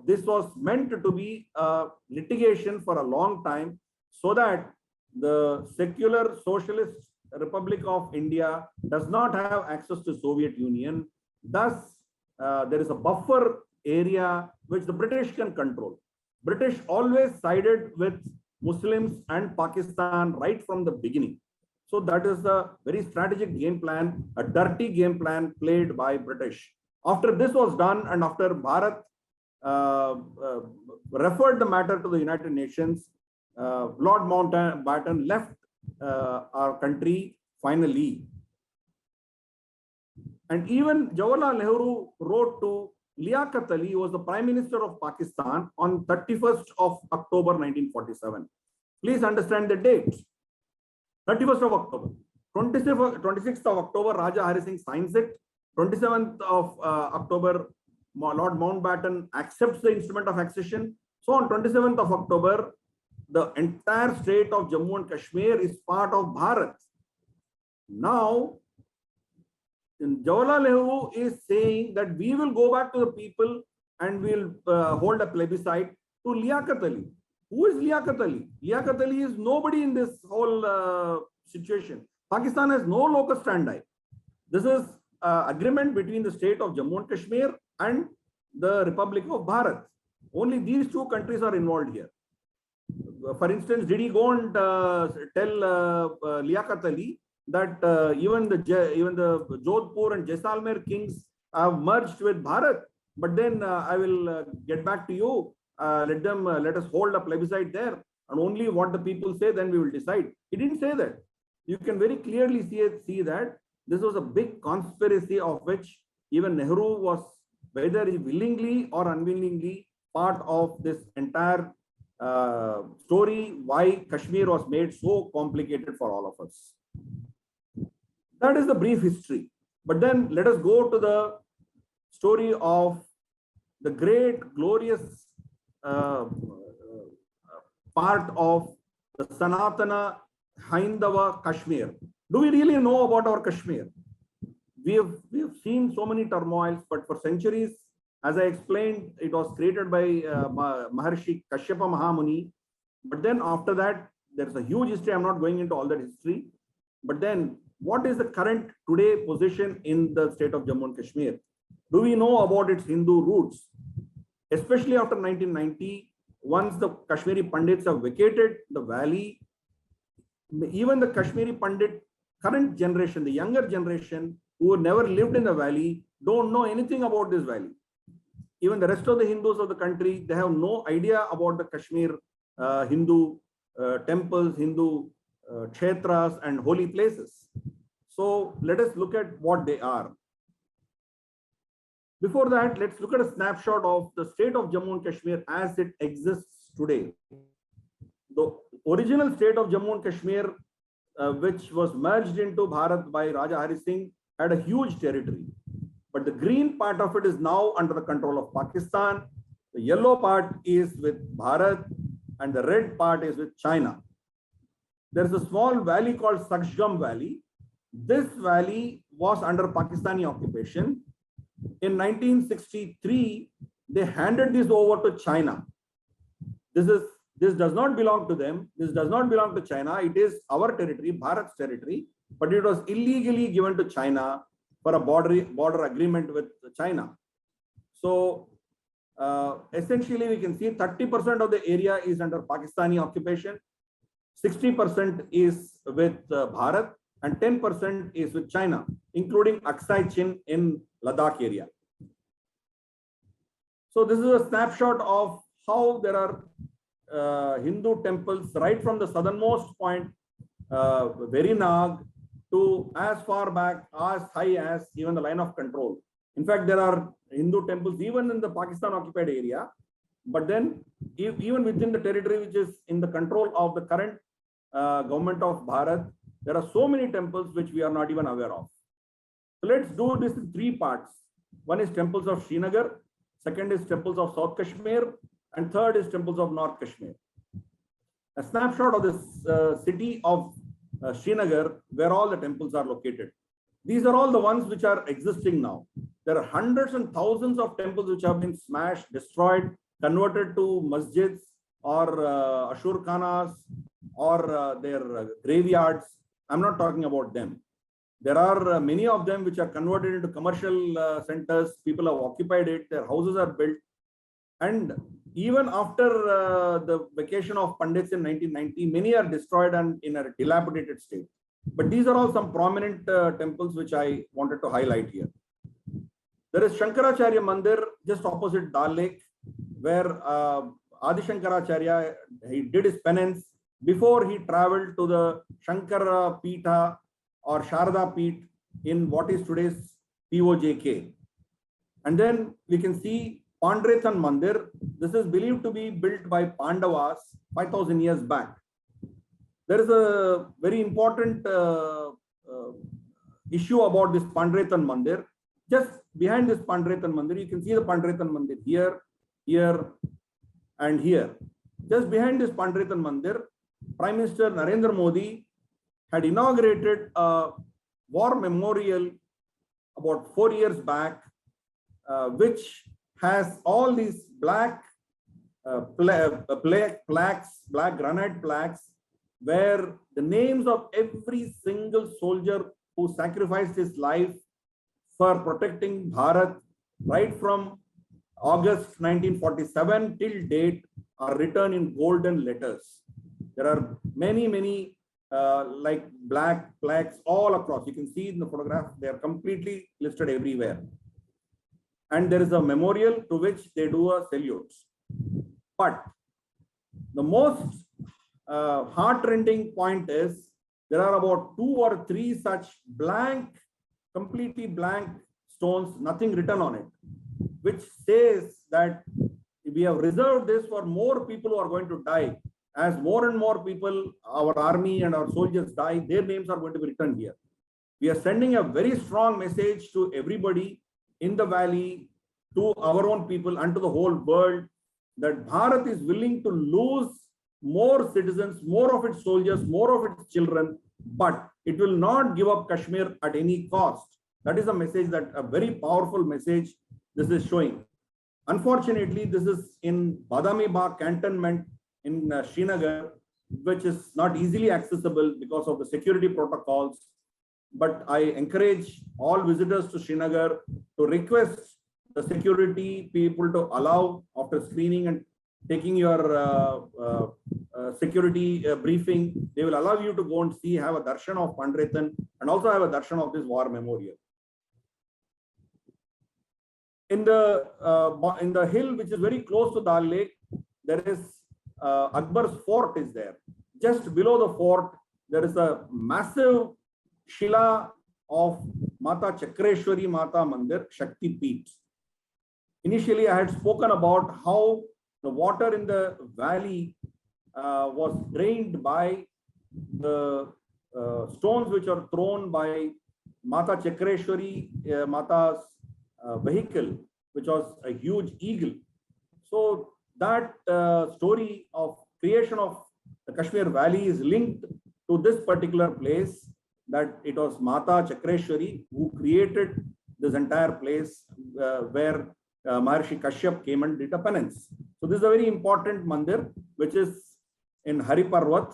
this was meant to be a litigation for a long time, so that the secular socialist Republic of India does not have access to Soviet Union. Thus, there is a buffer area which the British can control. British always sided with Muslims and Pakistan right from the beginning. So that is a very strategic game plan, a dirty game plan played by British. After this was done, and after Bharat referred the matter to the United Nations, Lord Mountbatten left our country finally. And even Jawaharlal Nehru wrote to Liaquat Ali, who was the Prime Minister of Pakistan, on 31st of October 1947. Please understand the date. 31st of October. 26th of October, Raja Hari Singh signs it. 27th of October, Lord Mountbatten accepts the instrument of accession. So on 27th of October, the entire state of Jammu and Kashmir is part of Bharat. Now, Jawaharlal Nehru is saying that we will go back to the people and we'll hold a plebiscite to Liaquat Ali. Who is Liaquat Ali? Liaquat Ali is nobody in this whole situation. Pakistan has no locus standi. This is agreement between the state of Jammu and Kashmir and the Republic of Bharat. Only these two countries are involved here. For instance, did he go and tell Liaquat Ali that even the Jodhpur and Jaisalmer kings have merged with Bharat, but then I will get back to you. Let us hold a plebiscite there, and only what the people say, then we will decide. He didn't say that. You can very clearly see that this was a big conspiracy of which even Nehru was, whether he willingly or unwillingly, part of this entire story, why Kashmir was made so complicated for all of us. That is the brief history. But then let us go to the story of the great, glorious part of the Sanatana Haindava Kashmir. Do we really know about our Kashmir? We have seen so many turmoils, but for centuries, As I explained, it was created by Maharshi Kashyapa Mahamuni. But then after that, there's a huge history. I'm not going into all that history. But then what is the current today position in the state of Jammu and Kashmir? Do we know about its Hindu roots? Especially after 1990, once the Kashmiri Pandits have vacated the valley, even the Kashmiri Pandit current generation, the younger generation who never lived in the valley, don't know anything about this valley. Even the rest of the Hindus of the country, they have no idea about the Kashmir Hindu temples, Hindu kshetras and holy places. So let us look at what they are. Before that, let's look at a snapshot of the state of Jammu and Kashmir as it exists today. The original state of Jammu and Kashmir, which was merged into Bharat by Raja Hari Singh, had a huge territory. But the green part of it is now under the control of Pakistan. The yellow part is with Bharat and the red part is with China. There is a small valley called Sakshgam Valley. This valley was under Pakistani occupation. In 1963, they handed this over to China. This does not belong to them. This does not belong to China. It is our territory, Bharat's territory, but it was illegally given to China for a border agreement with China. So essentially, we can see 30% of the area is under Pakistani occupation, 60% is with Bharat, and 10% is with China, including Aksai Chin in Ladakh area. So this is a snapshot of how there are Hindu temples right from the southernmost point, Verinag, to as far back, as high as even the line of control. In fact, there are Hindu temples even in the Pakistan occupied area, but then even within the territory which is in the control of the current government of Bharat, there are so many temples which we are not even aware of. So let's do this in three parts. One is temples of Srinagar, second is temples of South Kashmir, and third is temples of North Kashmir. A snapshot of this city of Srinagar, where all the temples are located. These are all the ones which are existing now. There are hundreds and thousands of temples which have been smashed, destroyed, converted to masjids or Ashur Khanas or their graveyards. I'm not talking about them. There are many of them which are converted into commercial centers. People have occupied it. Their houses are built. And even after the vacation of Pandits in 1990, many are destroyed and in a dilapidated state. But these are all some prominent temples which I wanted to highlight here. There is Shankaracharya Mandir just opposite Dal Lake, where Adi Shankaracharya, he did his penance before he traveled to the Shankara Peetha or Sharda Peeth in what is today's POJK. And then we can see Pandrethan Mandir. This is believed to be built by Pandavas 5,000 years back. There is a very important issue about this Pandrethan Mandir. Just behind this Pandrethan Mandir, you can see the Pandrethan Mandir here, here, and here. Just behind this Pandrethan Mandir, Prime Minister Narendra Modi had inaugurated a war memorial about 4 years back, which has all these black plaques, black granite plaques, where the names of every single soldier who sacrificed his life for protecting Bharat right from August 1947 till date are written in golden letters. There are many like black plaques all across. You can see in the photograph, they are completely listed everywhere. And there is a memorial to which they do a salute. But the most heart-rending point is there are about 2 or 3 such blank, completely blank stones, nothing written on it, which says that we have reserved this for more people who are going to die. As more and more people, our army and our soldiers die, their names are going to be written here. We are sending a very strong message to everybody in the valley, to our own people and to the whole world, that Bharat is willing to lose more citizens, more of its soldiers, more of its children, but it will not give up Kashmir at any cost. That is a message, that a very powerful message this is showing. Unfortunately, this is in Badami Bagh cantonment in Srinagar, which is not easily accessible because of the security protocols. But I encourage all visitors to Srinagar to request the security people to allow, after screening and taking your security briefing, they will allow you to go and see, have a darshan of Pandritan and also have a darshan of this war memorial. In the hill, which is very close to Dal Lake, there is Akbar's fort is there. Just below the fort, there is a massive Shila of Mata Chakreshwari Mata Mandir, Shakti Peeth. Initially, I had spoken about how the water in the valley was drained by the stones which are thrown by Mata Chakreshwari Mata's vehicle, which was a huge eagle. So that story of creation of the Kashmir Valley is linked to this particular place, that it was Mata Chakreshwari who created this entire place where Maharshi Kashyap came and did a penance. So this is a very important mandir, which is in Hari Parvat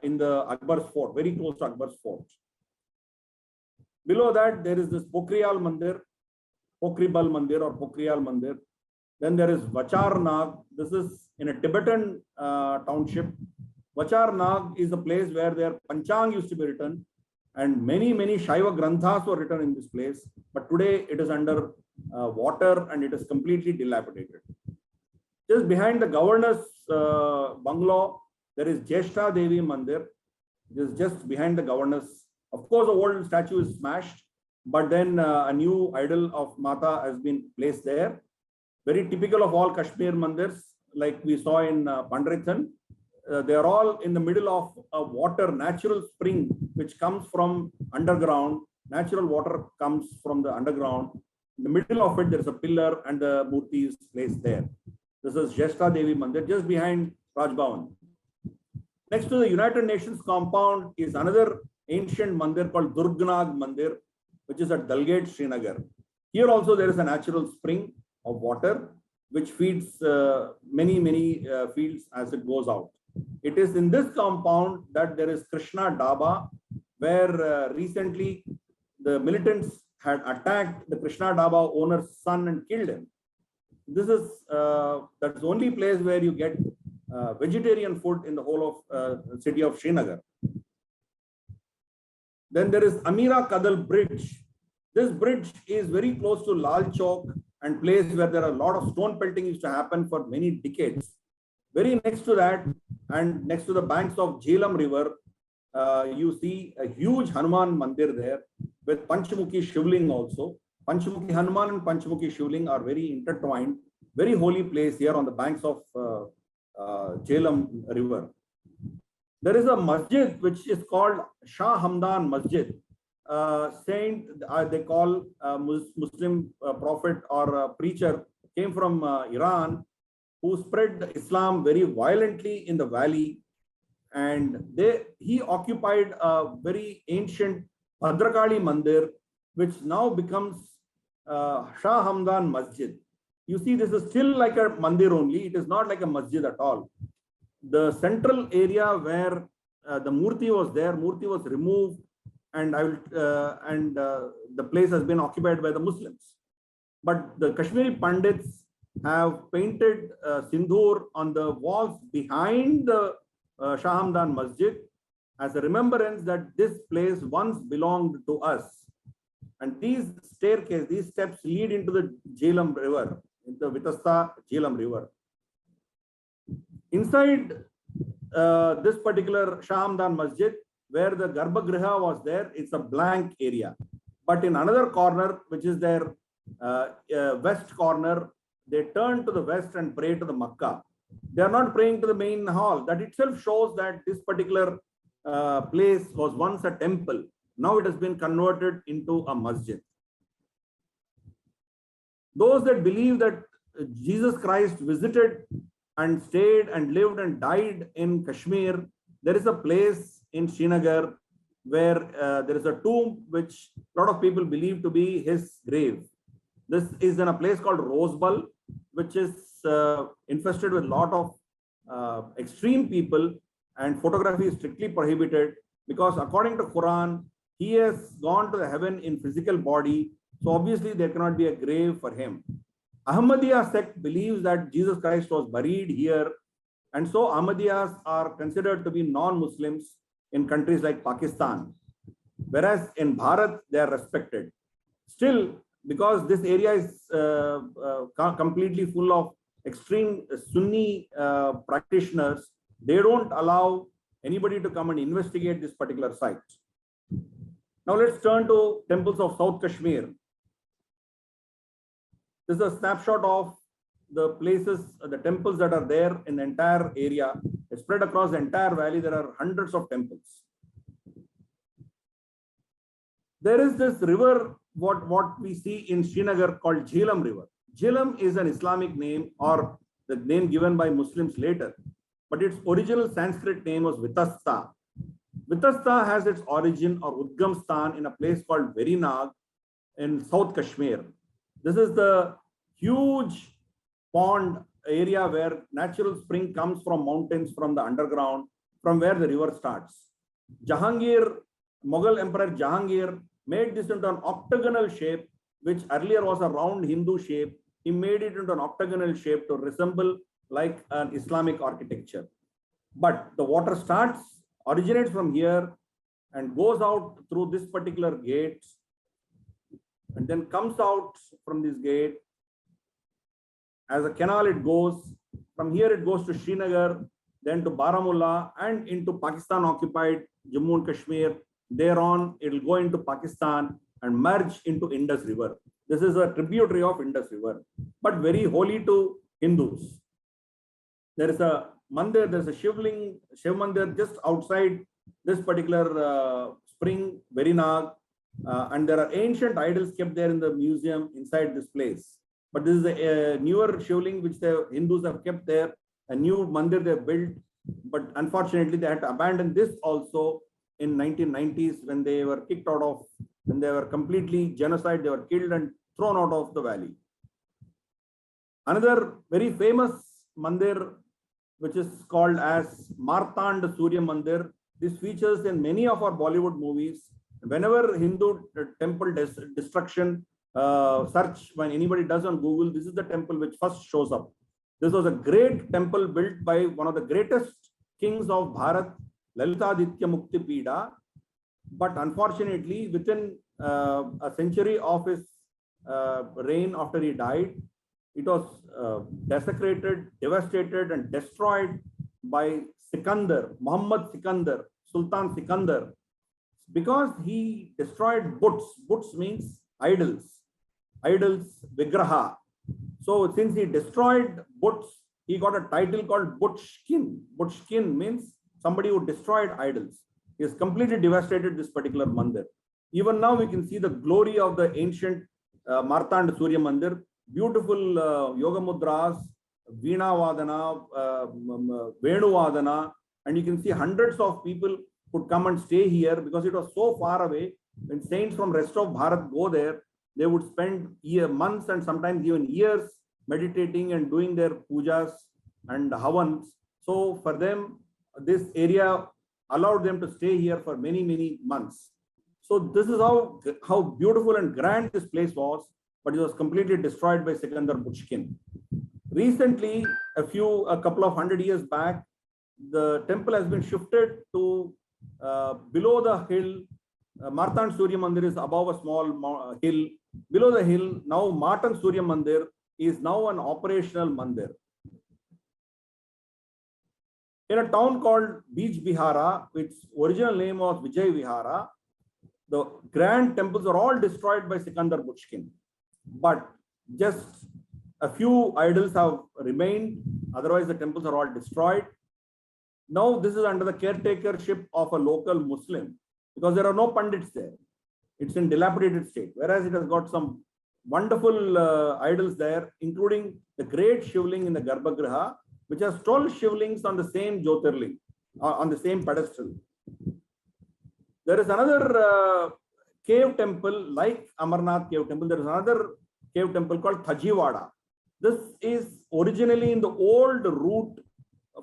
in the Akbar's fort, very close to Akbar's fort. Below that, there is this Pokriyal Mandir, Pokribal Mandir or Pokriyal Mandir. Then there is Vachar Nag. This is in a Tibetan township. Vachar Nag is a place where their Panchang used to be written, and many Shaiva Granthas were written in this place. But today it is under water and it is completely dilapidated. Just behind the governor's bungalow, there is Jeshta Devi Mandir. This is just behind the governor's. Of course, the old statue is smashed, but then a new idol of Mata has been placed there. Very typical of all Kashmir mandirs, like we saw in Pandritan. They are all in the middle of a water, natural spring, which comes from underground. Natural water comes from the underground. In the middle of it, there is a pillar and the murti is placed there. This is Jeshta Devi Mandir, just behind Raj Bhavan. Next to the United Nations compound is another ancient mandir called Durgnag Mandir, which is at Dalgate, Srinagar. Here also there is a natural spring of water, which feeds many fields as it goes out. It is in this compound that there is Krishna Daba, where recently the militants had attacked the Krishna Daba owner's son and killed him. This is that's the only place where you get vegetarian food in the whole of city of Srinagar. Then there is Amira Kadal Bridge. This bridge is very close to Lal Chowk and place where there are a lot of stone pelting used to happen for many decades. Very next to that and next to the banks of Jhelum River, you see a huge Hanuman Mandir there with Panchmukhi Shivling also. Panchmukhi Hanuman and Panchmukhi Shivling are very intertwined. Very holy place here on the banks of Jhelum River. There is a masjid which is called Shah Hamdan Masjid. Saint, they call Muslim prophet or preacher, came from Iran, who spread Islam very violently in the valley, and he occupied a very ancient Bhadrakali Mandir, which now becomes Shah Hamdan Masjid. You see, this is still like a mandir only. It is not like a masjid at all. The central area where the murti was there, murti was removed, and the place has been occupied by the Muslims. But the Kashmiri Pandits have painted sindoor on the walls behind the Shah Hamdan Masjid as a remembrance that this place once belonged to us. And these staircases, these steps lead into the Jhelum River, into the Vitasta Jhelum River. Inside this particular Shah Hamdan Masjid, where the Garbhagriha was there, it's a blank area. But in another corner, which is their west corner, they turn to the west and pray to the Makkah. They are not praying to the main hall. That itself shows that this particular place was once a temple. Now it has been converted into a masjid. Those that believe that Jesus Christ visited and stayed and lived and died in Kashmir, there is a place in Srinagar where there is a tomb which a lot of people believe to be his grave. This is in a place called Roseball. which is infested with a lot of extreme people, and photography is strictly prohibited because according to Quran, he has gone to the heaven in physical body. So obviously there cannot be a grave for him. Ahmadiyya sect believes that Jesus Christ was buried here. And so Ahmadiyyas are considered to be non-Muslims in countries like Pakistan. Whereas in Bharat, they are respected. Still, because this area is completely full of extreme Sunni practitioners, they don't allow anybody to come and investigate this particular site. Now let's turn to temples of South Kashmir. This is a snapshot of the places, the temples that are there in the entire area. It's spread across the entire valley. There are hundreds of temples. There is this river, what we see in Srinagar called Jhelum River. Jhelum is an Islamic name or the name given by Muslims later, but its original Sanskrit name was Vitasta. Vitasta has its origin or Udgam Stan in a place called Verinag in South Kashmir. This is the huge pond area where natural spring comes from mountains, from the underground, from where the river starts. Jahangir, Mughal Emperor Jahangir, made this into an octagonal shape, which earlier was a round Hindu shape. He made it into an octagonal shape to resemble like an Islamic architecture. But the water originates from here and goes out through this particular gate and then comes out from this gate. As a canal, it goes. From here, it goes to Srinagar, then to Baramulla and into Pakistan occupied Jammu and Kashmir. Thereon, it will go into Pakistan and merge into Indus River. This is a tributary of Indus River, but very holy to Hindus. There is a mandir, there's a Shiv mandir just outside this particular spring, Verinag, and there are ancient idols kept there in the museum inside this place. But this is a newer Shivling which the Hindus have kept there, a new mandir they have built, but unfortunately they had to abandon this also in 1990s when they were kicked out of, when they were completely genocide, they were killed and thrown out of the valley. Another very famous mandir, which is called as Martand Surya Mandir. This features in many of our Bollywood movies. Whenever Hindu temple destruction search, when anybody does on Google, this is the temple which first shows up. This was a great temple built by one of the greatest kings of Bharat, Lalitaditya Mukti Pida. But unfortunately, within a century of his reign after he died, it was desecrated, devastated, and destroyed by Sikandar, Muhammad Sikandar, Sultan Sikandar, because he destroyed buts. Buts means idols, Vigraha. So since he destroyed buts, he got a title called Butchkin. Butchkin means somebody who destroyed idols. He has completely devastated this particular mandir. Even now we can see the glory of the ancient Martand Surya Mandir. Beautiful yoga mudras, Veena Vadana, Venu Vadana, and you can see hundreds of people could come and stay here because it was so far away. When saints from rest of Bharat go there, they would spend months and sometimes even years meditating and doing their pujas and havans. So for them, this area allowed them to stay here for many, many months. So this is how beautiful and grand this place was, but it was completely destroyed by Sikandar Butchkin. Recently, a couple of 100 years back, the temple has been shifted to below the hill. Martand Surya Mandir is above a small hill. Below the hill, now Martand Surya Mandir is now an operational mandir. In a town called Beach Bihara, which original name was Vijay Vihara, the grand temples are all destroyed by Sikandar Butchkin. But just a few idols have remained, otherwise the temples are all destroyed. Now this is under the caretakership of a local Muslim because there are no pandits there. It's in dilapidated state, whereas it has got some wonderful idols there, including the great Shivling in the Garbhagriha, which has 12 Shivlings on the same Jyotirling, on the same pedestal. There is another cave temple like Amarnath cave temple. There is another cave temple called Thajiwada. This is originally in the old route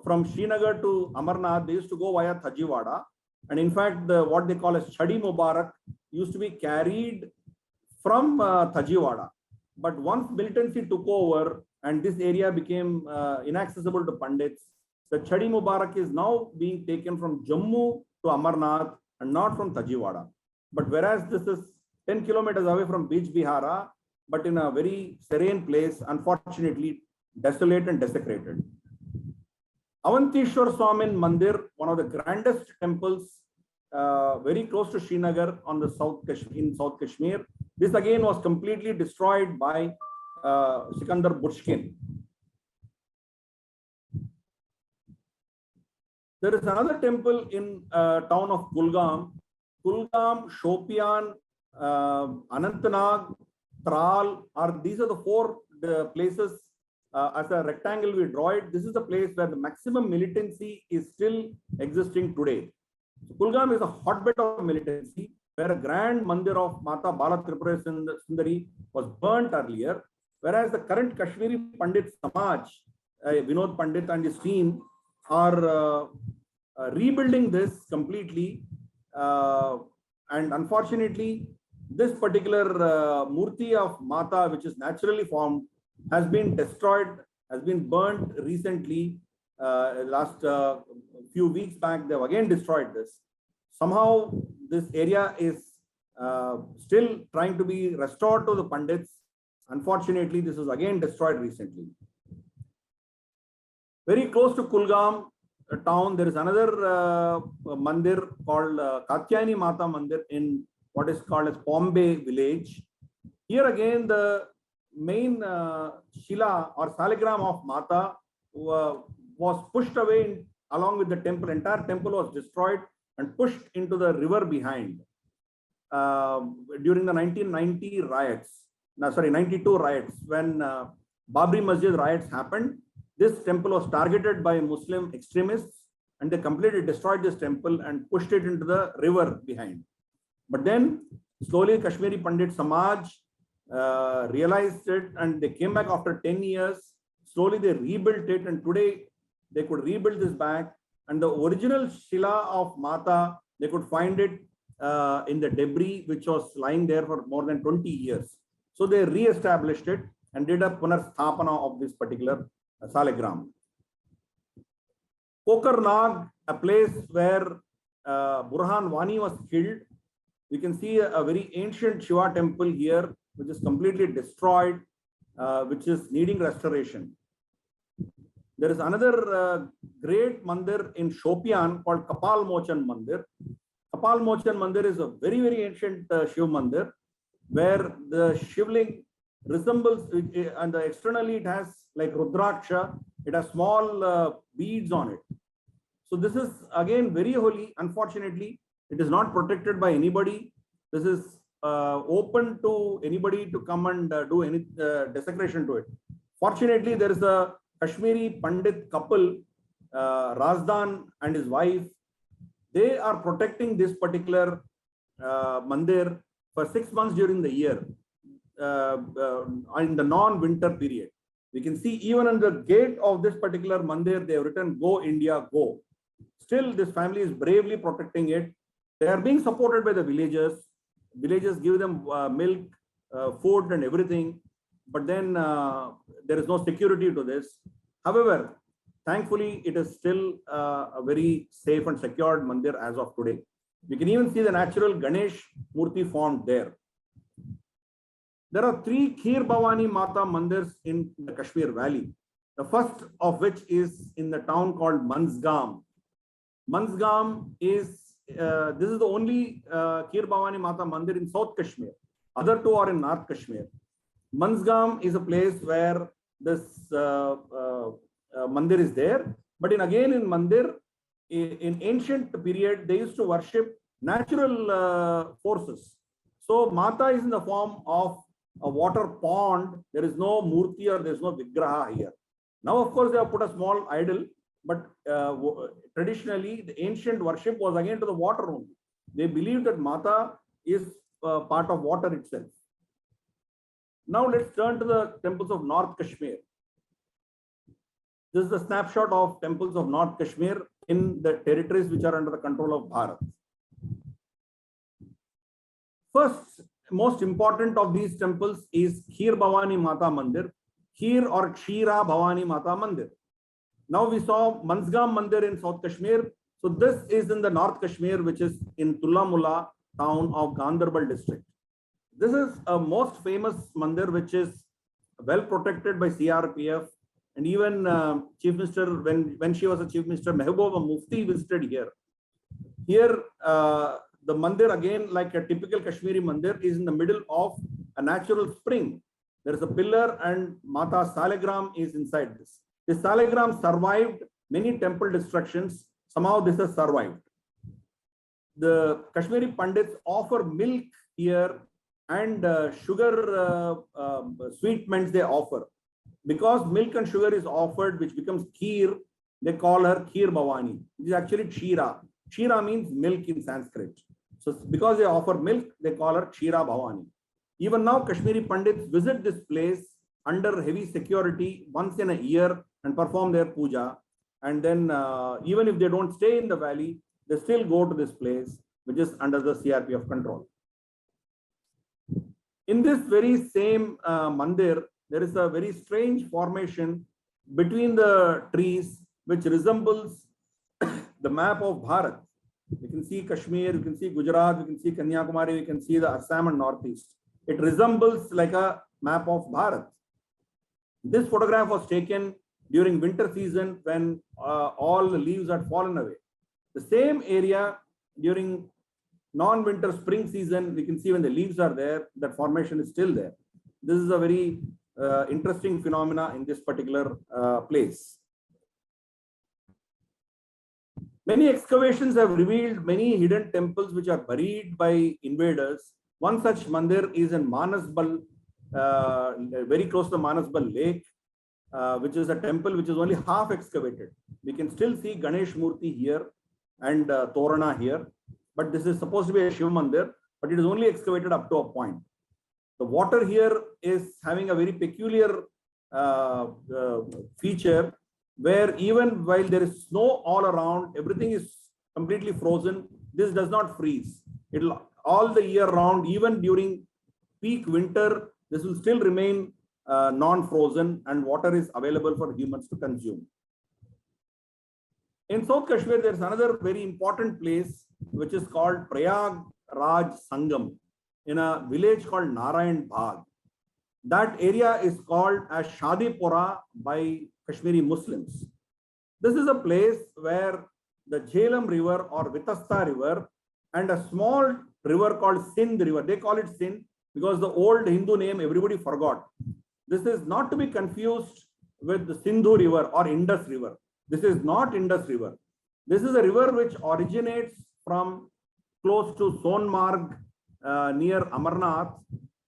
from Srinagar to Amarnath. They used to go via Thajiwada. And in fact, what they call as Chadi Mubarak used to be carried from Thajiwada. But once militancy took over and this area became inaccessible to Pandits, the Chadi Mubarak is now being taken from Jammu to Amarnath and not from Thajiwada. But whereas this is 10 kilometers away from Beach Bihara, but in a very serene place, unfortunately desolate and desecrated. Avanteshwar Swamin Mandir, one of the grandest temples, very close to Srinagar on the in South Kashmir. This again was completely destroyed by Sikandar Bushkin. There is another temple in town of Kulgam. Kulgam, Shopian, Anantnag, Tral, these are the four places as a rectangle we draw it. This is the place where the maximum militancy is still existing today. So Kulgam is a hotbed of militancy where a grand mandir of Mata Bala Tripura Sundari was burnt earlier, whereas the current Kashmiri Pandit Samaj, Vinod Pandit and his team are rebuilding this completely. And unfortunately, this particular Murti of Mata, which is naturally formed, has been destroyed, has been burnt recently. Last few weeks back, they have again destroyed this. Somehow, this area is still trying to be restored to the Pandits. Unfortunately, this was again destroyed recently. Very close to Kulgam town, there is another mandir called Katyayani Mata Mandir in what is called as Bombay village. Here again, the main Shila or Saligram of Mata was pushed away along with the temple. Entire temple was destroyed and pushed into the river behind during the 1990 riots. 92 riots, when Babri Masjid riots happened. This temple was targeted by Muslim extremists and they completely destroyed this temple and pushed it into the river behind. But then slowly Kashmiri Pandit Samaj realized it and they came back after 10 years. Slowly they rebuilt it and today they could rebuild this back. And the original Shila of Mata, they could find it in the debris which was lying there for more than 20 years. So they re-established it and did a Punarstapana of this particular Saligram. Kokarnag, a place where Burhan Wani was killed. We can see a very ancient Shiva temple here, which is completely destroyed, which is needing restoration. There is another great mandir in Shopian called Kapal Mochan Mandir. Kapal Mochan Mandir is a very, very ancient Shiv Mandir, where the Shivling resembles, and externally it has like Rudraksha, it has small beads on it. So this is again very holy. Unfortunately, it is not protected by anybody. This is open to anybody to come and do any desecration to it. Fortunately, there is a Kashmiri Pandit couple, Razdan and his wife. They are protecting this particular mandir for 6 months during the year, in the non-winter period. We can see even on the gate of this particular mandir, they have written, "Go India, go." Still, this family is bravely protecting it. They are being supported by the villagers. Villagers give them milk, food and everything. But then there is no security to this. However, thankfully, it is still a very safe and secured mandir as of today. We can even see the natural Ganesh Murti formed there. There are 3 Kheer Bhavani Mata mandirs in the Kashmir Valley. The first of which is in the town called Mansgam. Mansgam is, this is the only Kheer Bhavani Mata mandir in South Kashmir. Other 2 are in North Kashmir. Mansgam is a place where this mandir is there. But again in mandir, in ancient period, they used to worship natural forces. So Mata is in the form of a water pond. There is no murti or there is no vigraha here. Now, of course, they have put a small idol, but traditionally the ancient worship was again to the water only. They believed that Mata is part of water itself. Now let's turn to the temples of North Kashmir. This is a snapshot of temples of North Kashmir in the territories which are under the control of Bharat. First, most important of these temples is Kheer Bhavani Mata Mandir, Kheer or Kshira Bhavani Mata Mandir. Now we saw Mansgam Mandir in South Kashmir. So this is in the North Kashmir, which is in Tulamula town of Ganderbal district. This is a most famous mandir, which is well protected by CRPF, and even Chief Minister, when she was a Chief Minister, Mehbooba Mufti visited here. Here, the mandir, again, like a typical Kashmiri mandir, is in the middle of a natural spring. There is a pillar and Mata Salegram is inside this. This Salegram survived many temple destructions. Somehow this has survived. The Kashmiri Pandits offer milk here and sugar sweetments they offer. Because milk and sugar is offered, which becomes kheer, they call her Kheer Bhavani. It is actually Kshira. Kshira means milk in Sanskrit. So because they offer milk, they call her Kshira Bhavani. Even now, Kashmiri Pandits visit this place under heavy security once in a year and perform their puja. And then even if they don't stay in the valley, they still go to this place, which is under the CRPF control. In this very same mandir, there is a very strange formation between the trees, which resembles the map of Bharat. You can see Kashmir, you can see Gujarat, you can see Kanyakumari, you can see the Assam and Northeast. It resembles like a map of Bharat. This photograph was taken during winter season when all the leaves had fallen away. The same area during non-winter spring season, we can see when the leaves are there, that formation is still there. This is a very interesting phenomena in this particular place. Many excavations have revealed many hidden temples which are buried by invaders. One such mandir is in Manasbal, very close to the Manasbal lake, which is a temple which is only half excavated. We can still see Ganesh Murti here and Torana here, but this is supposed to be a Shiv Mandir, but it is only excavated up to a point. The water here is having a very peculiar feature, where even while there is snow all around, everything is completely frozen. This does not freeze. It'll all the year round, even during peak winter, this will still remain non-frozen, and water is available for humans to consume. In South Kashmir, there is another very important place which is called Prayag Raj Sangam in a village called Narayan Bagh. That area is called as Shadipura by Kashmiri Muslims. This is a place where the Jhelum River or Vitasta River and a small river called Sindh River, they call it Sindh because the old Hindu name everybody forgot. This is not to be confused with the Sindhu River or Indus River. This is not Indus River. This is a river which originates from close to Sonmarg near Amarnath,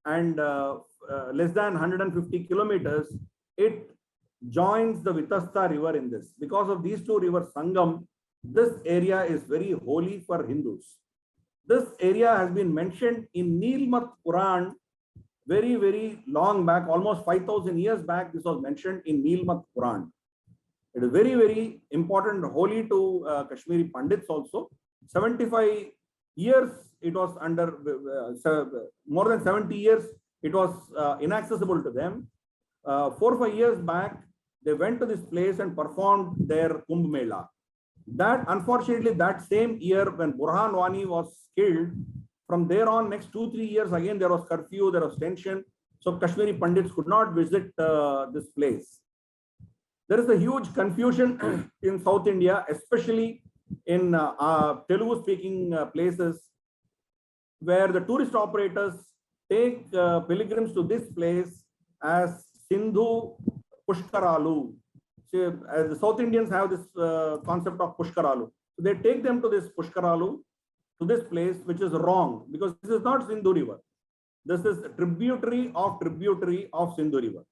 and less than 150 kilometers, it joins the Vitasta River in this. Because of these two rivers Sangam, this area is very holy for Hindus. This area has been mentioned in Nilmat Puran very, very long back, almost 5,000 years back. This was mentioned in Nilmat Puran. It is very, very important, holy to Kashmiri Pandits also. 75 years it was under, more than 70 years it was inaccessible to them. 4 or 5 years back, they went to this place and performed their Kumbh Mela. That, unfortunately, that same year when Burhan Wani was killed, from there on, next 2-3 years, again, there was curfew, there was tension. So Kashmiri Pandits could not visit this place. There is a huge confusion in South India, especially in Telugu-speaking places, where the tourist operators take pilgrims to this place as Sindhu Pushkaralu. So, the South Indians have this concept of Pushkaralu. So they take them to this Pushkaralu, to this place, which is wrong, because this is not Sindhu River. This is a tributary of Sindhu River.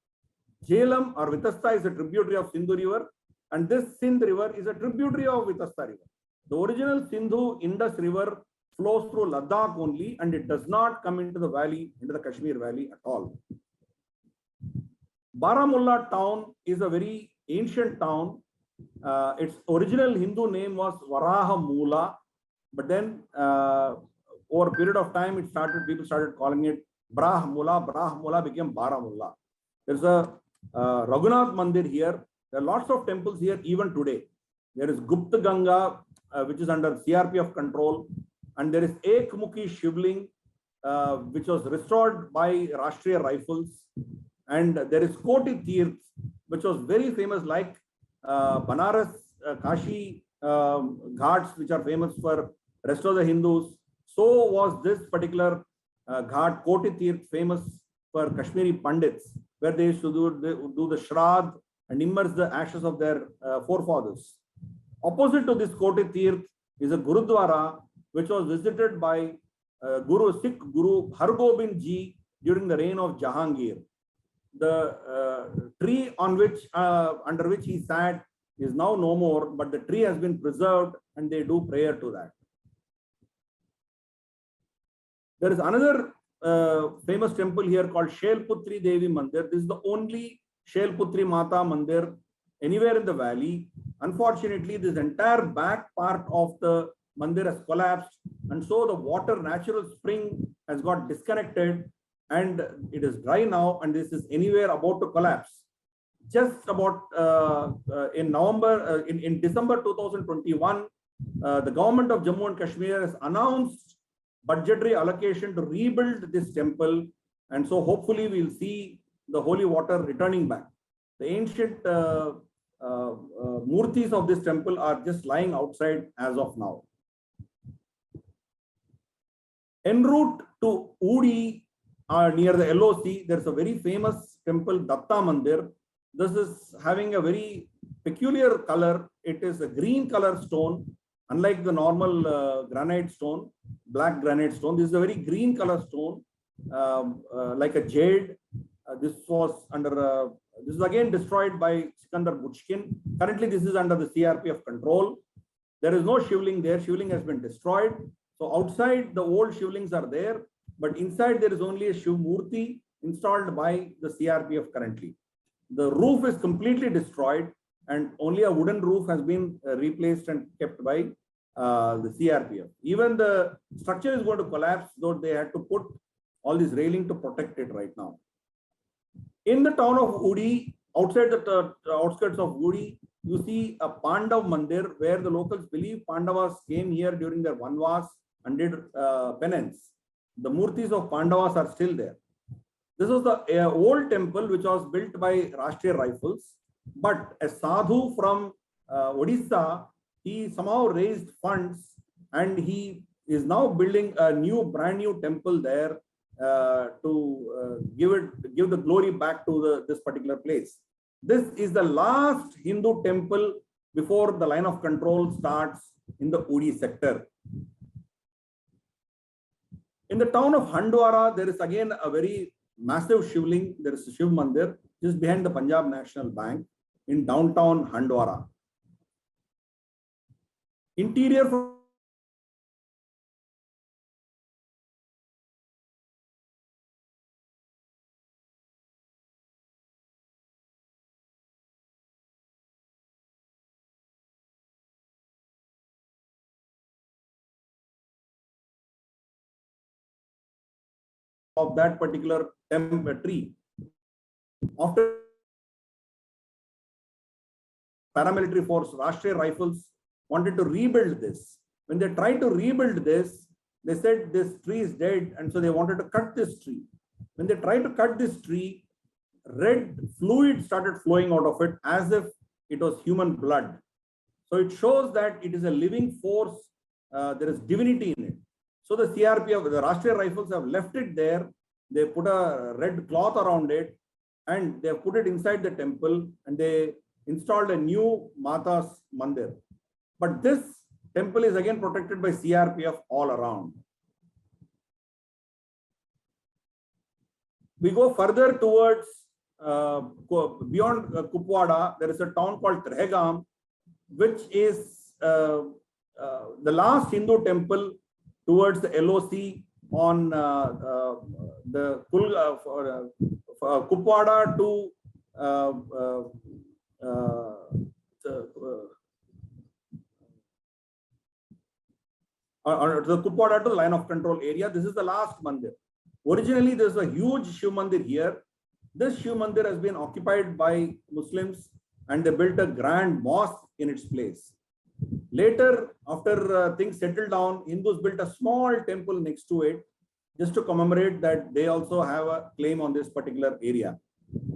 Jhelum or Vitasta is a tributary of Sindhu River, and this Sindh River is a tributary of Vitasta River. The original Sindhu Indus River flows through Ladakh only, and it does not come into the valley, into the Kashmir Valley at all. Baramulla town is a very ancient town. Its original Hindu name was Varaha Mula, but then over a period of time, people started calling it Brahmula. Brahmula became Baramulla. There's a Raghunath Mandir here. There are lots of temples here even today. There is Gupta Ganga, which is under CRPF control, and there is Ekmukhi Shivling, which was restored by Rashtriya Rifles, and there is Koti Tirth, which was very famous, like Banaras, Kashi ghats, which are famous for rest of the Hindus. So was this particular ghat, Koti Tirth, famous for Kashmiri Pandits, where they used to do the Shrad and immerse the ashes of their forefathers. Opposite to this Koti Tirth is a Gurudwara, which was visited by Sikh Guru Hargobind Ji during the reign of Jahangir. The tree on which under which he sat is now no more, but the tree has been preserved and they do prayer to that. There is another famous temple here called Shailputri Devi Mandir. This is the only Shailputri Mata Mandir anywhere in the valley. Unfortunately, this entire back part of the mandir has collapsed, and so the water, natural spring, has got disconnected, and it is dry now, and this is anywhere about to collapse. Just about in December 2021, the government of Jammu and Kashmir has announced budgetary allocation to rebuild this temple, and so hopefully we'll see the holy water returning back. The ancient murtis of this temple are just lying outside as of now. En route to Udi, near the LOC, there's a very famous temple, Datta Mandir. This is having a very peculiar color. It is a green color stone, unlike the normal granite stone, black granite stone. This is a very green color stone, like a jade. This is again destroyed by Sikandar Buchkin. Currently, this is under the CRPF control. There is no shivling there. Shivling has been destroyed. So outside, the old shivlings are there, but inside there is only a Shiv Murti installed by the CRPF currently. The roof is completely destroyed, and only a wooden roof has been replaced and kept by the CRPF. Even the structure is going to collapse, though they had to put all this railing to protect it right now. In the town of Udi, outside the outskirts of Udi, you see a Pandav Mandir, where the locals believe Pandavas came here during their Vanvas and did penance. The murtis of Pandavas are still there. This was the old temple which was built by Rashtriya Rifles, but a sadhu from Odisha, he somehow raised funds and he is now building a brand new temple there to give the glory back to this particular place. This is the last Hindu temple before the line of control starts in the Udi sector. In the town of Handwara, there is again a very massive shivling. There is a Shiv Mandir just behind the Punjab National Bank in downtown Handwara. Interior of that particular tree. After paramilitary force, Rashtriya Rifles wanted to rebuild this. When they tried to rebuild this, they said this tree is dead, and so they wanted to cut this tree. When they tried to cut this tree, red fluid started flowing out of it as if it was human blood. So it shows that it is a living force. There is divinity in it. So the CRPF, the Rashtriya Rifles have left it there. They put a red cloth around it and they have put it inside the temple, and they installed a new Mata's Mandir. But this temple is again protected by CRPF all around. We go further towards beyond Kupwara. There is a town called Trehegam, which is the last Hindu temple towards the LOC on the Kupwara to uh, uh, uh, the, or the Kupwada to the line of control area. This is the last mandir. Originally, there's a huge Shiv mandir here. This Shiv mandir has been occupied by Muslims and they built a grand mosque in its place. Later, after things settled down, Hindus built a small temple next to it just to commemorate that they also have a claim on this particular area.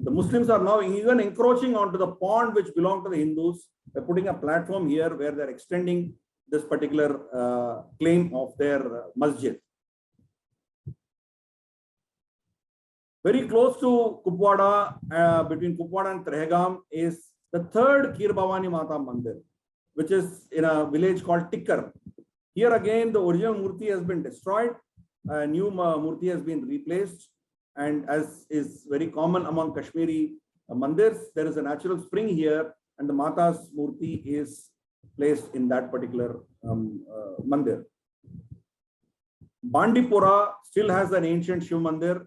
The Muslims are now even encroaching onto the pond which belonged to the Hindus. They're putting a platform here where they're extending this particular claim of their masjid. Very close to Kupwada, between Kupwada and Trehgam, is the third Kir Bhavani Mata Mandir, which is in a village called Tikkar. Here again, the original Murti has been destroyed. A new Murti has been replaced. And as is very common among Kashmiri mandirs, there is a natural spring here, and the Mata's Murti is placed in that particular mandir. Bandipura still has an ancient Shiv mandir.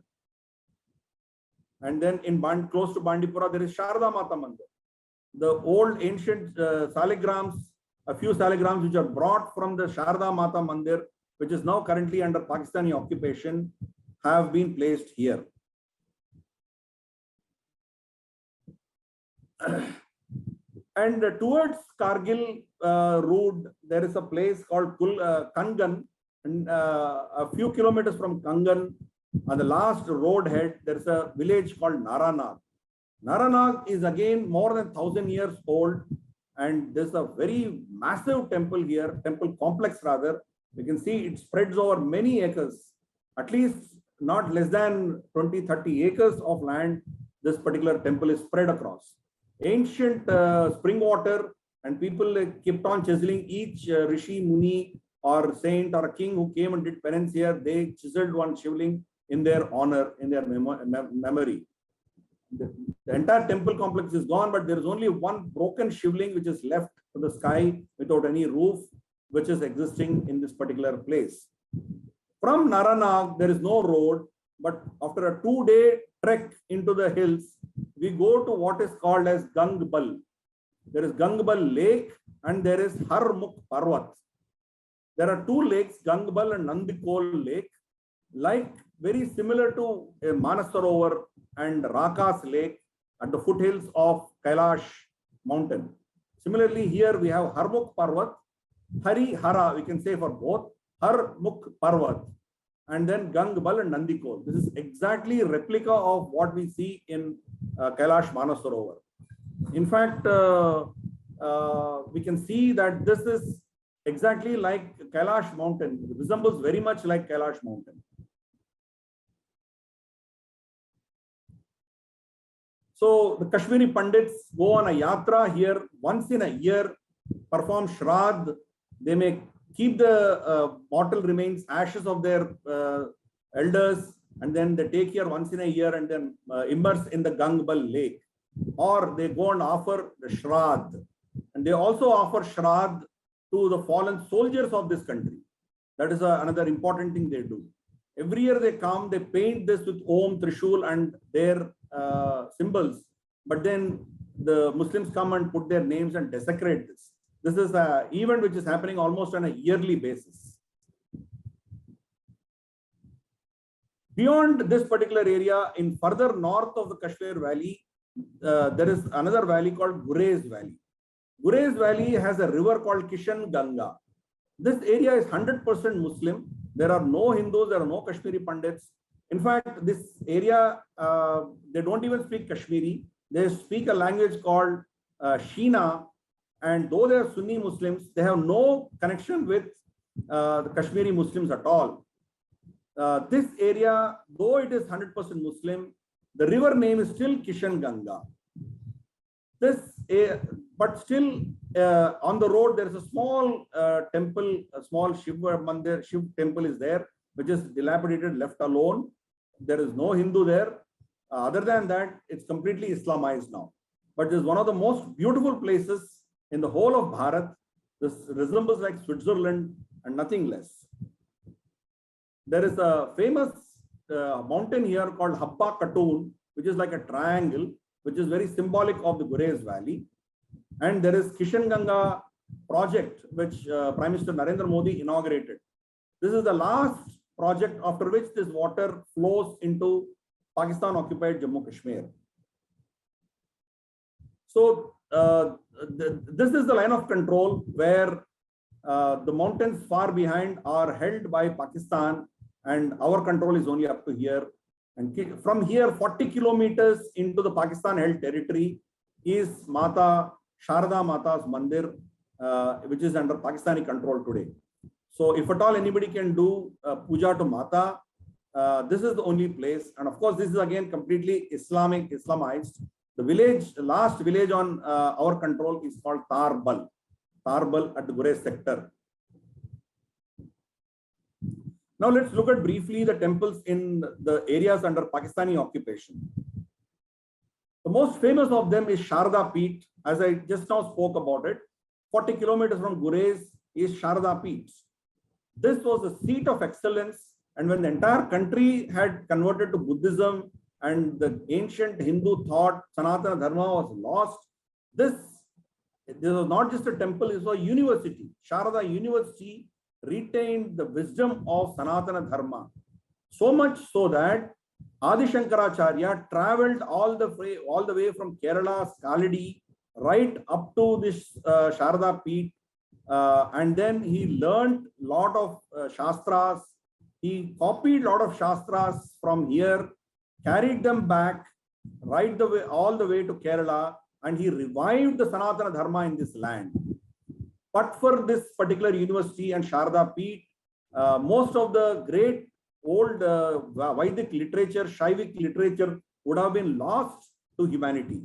And then close to Bandipura, there is Sharda Mata Mandir. The old ancient saligrams, a few saligrams which are brought from the Sharda Mata Mandir, which is now currently under Pakistani occupation, have been placed here. And towards Kargil road, there is a place called Kangan. And a few kilometers from Kangan, on the last road head, there is a village called Naranag. Naranag is again more than 1,000 years old, and there's a very massive temple here, temple complex rather. You can see it spreads over many acres, at least not less than 20-30 acres of land. This particular temple is spread across. Ancient spring water, and people kept on chiseling each Rishi, Muni, or saint or a king who came and did penance here. They chiseled one shivling in their honor, in their memory. The entire temple complex is gone, but there is only one broken shivling which is left to the sky without any roof, which is existing in this particular place. From Naranag, there is no road, but after a 2-day trek into the hills, we go to what is called as Gangbal. There is Gangbal Lake and there is Harmukh Parvat. There are two lakes, Gangbal and Nandikol Lake, like very similar to Manasarovar and Rakas Lake at the foothills of Kailash mountain. Similarly, here we have Harmukh Parvat, Hari Hara, we can say for both, Harmukh Parvat, and then Gangbal and Nandikol. This is exactly a replica of what we see in Kailash Manasarovar. In fact, we can see that this is exactly like Kailash mountain. It resembles very much like Kailash mountain. So the Kashmiri Pandits go on a yatra here once in a year, perform Shraddh. They may keep the mortal remains, ashes of their elders, and then they take here once in a year and then immerse in the Gangbal lake. Or they go and offer the Shraddh. And they also offer Shraddh to the fallen soldiers of this country. That is another important thing they do. Every year they come, they paint this with Om, Trishul and their symbols. But then the Muslims come and put their names and desecrate this. This is an event which is happening almost on a yearly basis. Beyond this particular area, in further north of the Kashmir Valley, there is another valley called Gurez Valley. Gurez Valley has a river called Kishan Ganga. This area is 100% Muslim. There are no Hindus, there are no Kashmiri Pandits. In fact, this area, they don't even speak Kashmiri. They speak a language called Shina. And though they are Sunni Muslims, they have no connection with the Kashmiri Muslims at all. This area, though it is 100% Muslim, the river name is still Kishan Ganga. But still on the road, there is a small temple, a small Shiv Mandir, Shiv temple is there, which is dilapidated, left alone. There is no Hindu there. Other than that, it's completely Islamized now. But it's one of the most beautiful places in the whole of Bharat. This resembles like Switzerland and nothing less. There is a famous mountain here called Habba Katun, which is like a triangle. which is very symbolic of the Gurez Valley. And there is Kishan Ganga project, which Prime Minister Narendra Modi inaugurated. This is the last project after which this water flows into Pakistan occupied Jammu Kashmir. So this is the line of control where the mountains far behind are held by Pakistan and our control is only up to here. And from here, 40 kilometers into the Pakistan held territory is Mata Sharda Mata's Mandir, which is under Pakistani control today. So if at all anybody can do puja to Mata, this is the only place. And of course, this is again completely Islamized. The village, the last village on our control is called Tarbal at the Gurez sector. Now let's look at briefly the temples in the areas under Pakistani occupation. The most famous of them is Sharda Peeth, as I just now spoke about it. 40 kilometers from Gurez is Sharda Peeth. This was the seat of excellence, and when the entire country had converted to Buddhism and the ancient Hindu thought, Sanatana Dharma was lost, this was not just a temple, it was a university. Sharda University retained the wisdom of Sanatana Dharma. So much so that Adi Shankaracharya traveled all the way from Kerala, Skalidi, right up to this Sharda Peeth. And then he learned a lot of Shastras. He copied a lot of Shastras from here, carried them back all the way to Kerala, and he revived the Sanatana Dharma in this land. But for this particular university and Sharda Peeth, most of the great old Vedic literature, Shaivik literature would have been lost to humanity.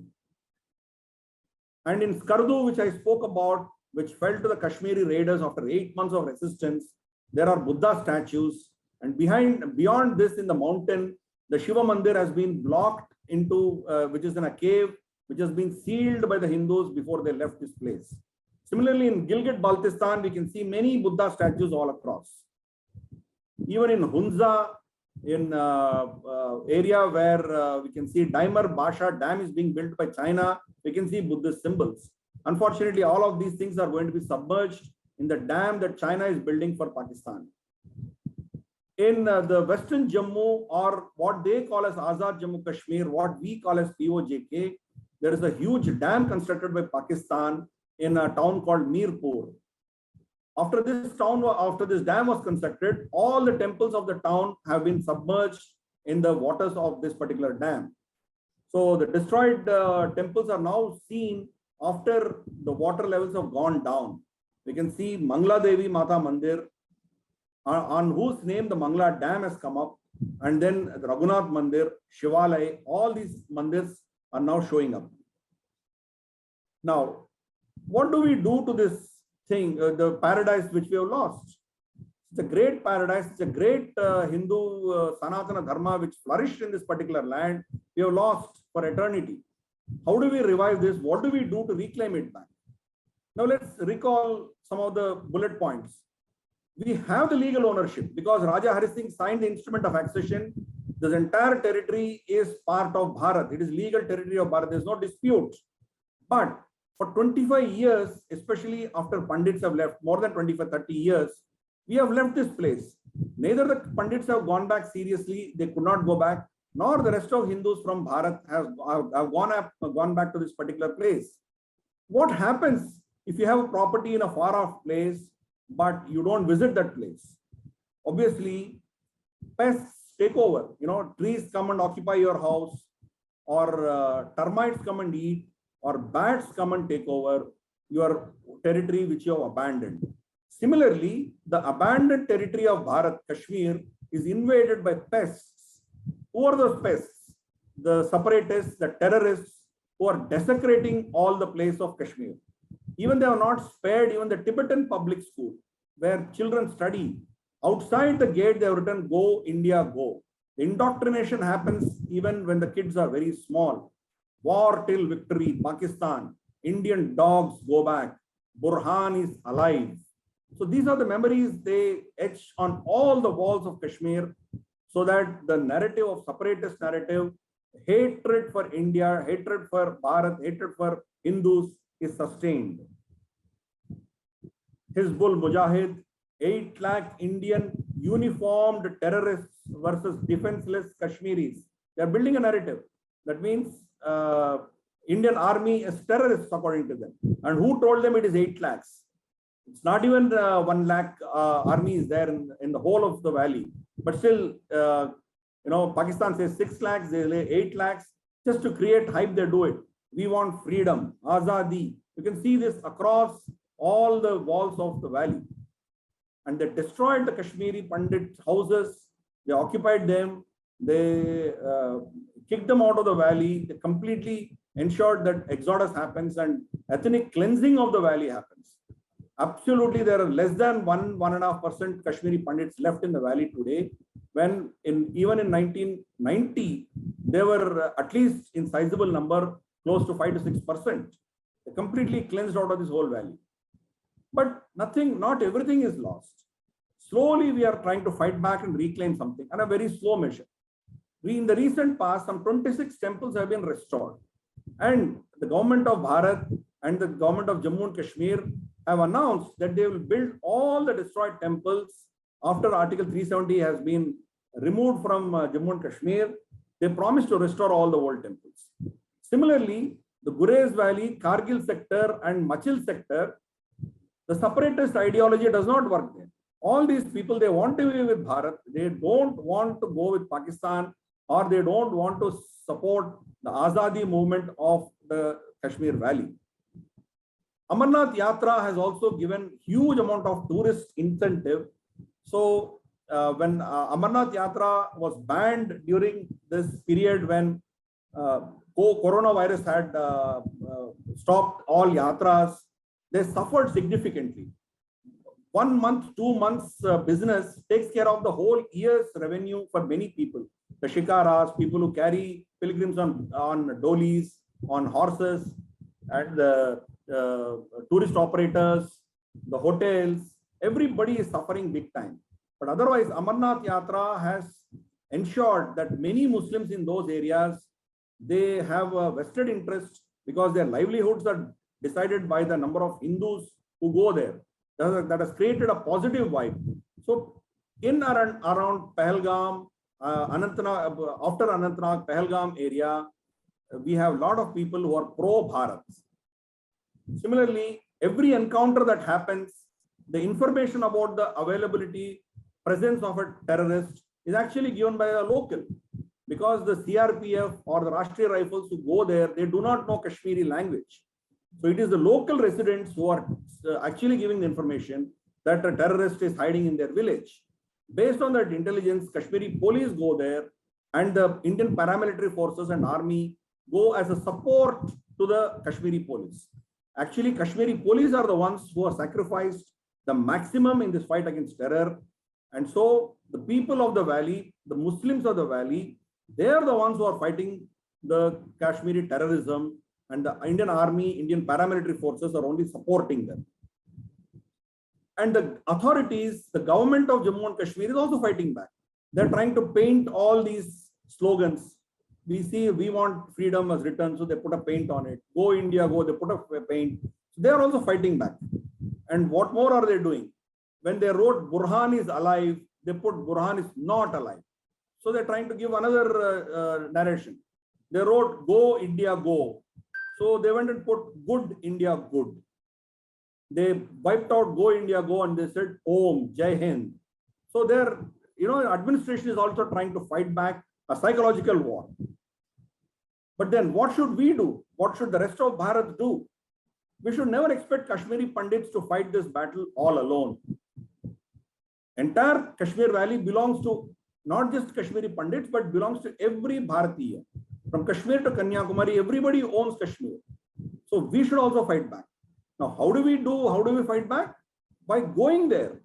And in Skardu, which I spoke about, which fell to the Kashmiri raiders after 8 months of resistance, there are Buddha statues. And beyond this, in the mountain, the Shiva Mandir has been blocked into, which is in a cave, which has been sealed by the Hindus before they left this place. Similarly, in Gilgit-Baltistan, we can see many Buddha statues all across. Even in Hunza, in area where we can see Daimar Basha Dam is being built by China, we can see Buddhist symbols. Unfortunately, all of these things are going to be submerged in the dam that China is building for Pakistan. In the Western Jammu, or what they call as Azad Jammu Kashmir, what we call as POJK, there is a huge dam constructed by Pakistan in a town called Mirpur. After this dam was constructed, all the temples of the town have been submerged in the waters of this particular dam. So the destroyed temples are now seen after the water levels have gone down. We can see Mangla Devi Mata Mandir, on whose name the Mangla Dam has come up, and then the Raghunath Mandir, Shivalay, all these mandirs are now showing up. Now, what do we do to this thing, the paradise which we have lost? It's a great paradise, it's a great Hindu Sanatana Dharma which flourished in this particular land. We have lost for eternity. How do we revive this? What do we do to reclaim it back? Now let's recall some of the bullet points. We have the legal ownership because Raja Hari Singh signed the instrument of accession. This entire territory is part of Bharat. It is legal territory of Bharat. There is no dispute. But for 25 years, especially after Pandits have left, more than 25, 30 years, we have left this place. Neither the Pandits have gone back seriously. They could not go back, nor the rest of Hindus from Bharat have gone back to this particular place. What happens if you have a property in a far-off place, but you don't visit that place? Obviously, pests take over. Trees come and occupy your house, or termites come and eat, or bats come and take over your territory which you have abandoned. Similarly, the abandoned territory of Bharat, Kashmir, is invaded by pests. Who are those pests? The separatists, the terrorists who are desecrating all the place of Kashmir. Even they have not spared even the Tibetan public school where children study. Outside the gate, they have written, "Go India, go." The indoctrination happens even when the kids are very small. War till victory, Pakistan. Indian dogs go back. Burhan is alive. So these are the memories they etch on all the walls of Kashmir, so that the narrative of separatist narrative hatred for India, hatred for Bharat, hatred for Hindus is sustained. Hizbul Mujahid, 8 lakh Indian uniformed terrorists versus defenseless Kashmiris. They are building a narrative. That means Indian army is terrorists according to them. And who told them it is 8 lakhs? It's not even 1 lakh army is there in the whole of the valley. But still, Pakistan says 6 lakhs, they say 8 lakhs. Just to create hype, they do it. We want freedom, azadi. You can see this across all the walls of the valley. And they destroyed the Kashmiri Pandit houses. They occupied them. They kicked them out of the valley. They completely ensured that exodus happens and ethnic cleansing of the valley happens. Absolutely, there are less than 1.5% Kashmiri Pandits left in the valley today. When even in 1990, they were at least in sizable number, close to 5 to 6%. They completely cleansed out of this whole valley. But not everything is lost. Slowly, we are trying to fight back and reclaim something, and a very slow measure. In the recent past, some 26 temples have been restored. And the government of Bharat and the government of Jammu and Kashmir have announced that they will build all the destroyed temples after Article 370 has been removed from Jammu and Kashmir. They promised to restore all the old temples. Similarly, the Gurez Valley, Kargil sector and Machil sector, the separatist ideology does not work there. All these people, they want to be with Bharat. They don't want to go with Pakistan, or they don't want to support the Azadi movement of the Kashmir Valley. Amarnath Yatra has also given huge amount of tourist incentive. So when Amarnath Yatra was banned during this period when coronavirus had stopped all yatras, they suffered significantly. 1 month, 2 months business takes care of the whole year's revenue for many people. The shikaras, people who carry pilgrims on dolis, on horses, and the tourist operators, the hotels, everybody is suffering big time. But otherwise, Amarnath Yatra has ensured that many Muslims in those areas, they have a vested interest because their livelihoods are decided by the number of Hindus who go there. That has created a positive vibe. So in and around Pahalgam, Anantnag, after Anantnag, Pahalgam area, we have a lot of people who are pro-Bharat. Similarly, every encounter that happens, the information about the availability, presence of a terrorist is actually given by a local, because the CRPF or the Rashtriya Rifles who go there, they do not know Kashmiri language. So it is the local residents who are actually giving the information that a terrorist is hiding in their village. Based on that intelligence, Kashmiri police go there, and the Indian paramilitary forces and army go as a support to the Kashmiri police. Actually, Kashmiri police are the ones who are sacrificed the maximum in this fight against terror. And so the people of the valley, the Muslims of the valley, they are the ones who are fighting the Kashmiri terrorism, and the Indian army, Indian paramilitary forces are only supporting them. And the authorities, the government of Jammu and Kashmir is also fighting back. They're trying to paint all these slogans. We see we want freedom as written, so they put a paint on it. Go India, go, they put a paint. So they are also fighting back. And what more are they doing? When they wrote Burhan is alive, they put Burhan is not alive. So they're trying to give another narration. They wrote Go India, go. So they went and put Good India, good. They wiped out Go India, go, and they said Om, Jai Hind. So their administration is also trying to fight back a psychological war. But then what should we do? What should the rest of Bharat do? We should never expect Kashmiri Pandits to fight this battle all alone. Entire Kashmir Valley belongs to not just Kashmiri Pandits, but belongs to every Bharatiya. From Kashmir to Kanyakumari, everybody owns Kashmir. So we should also fight back. Now, how do we fight back? By going there.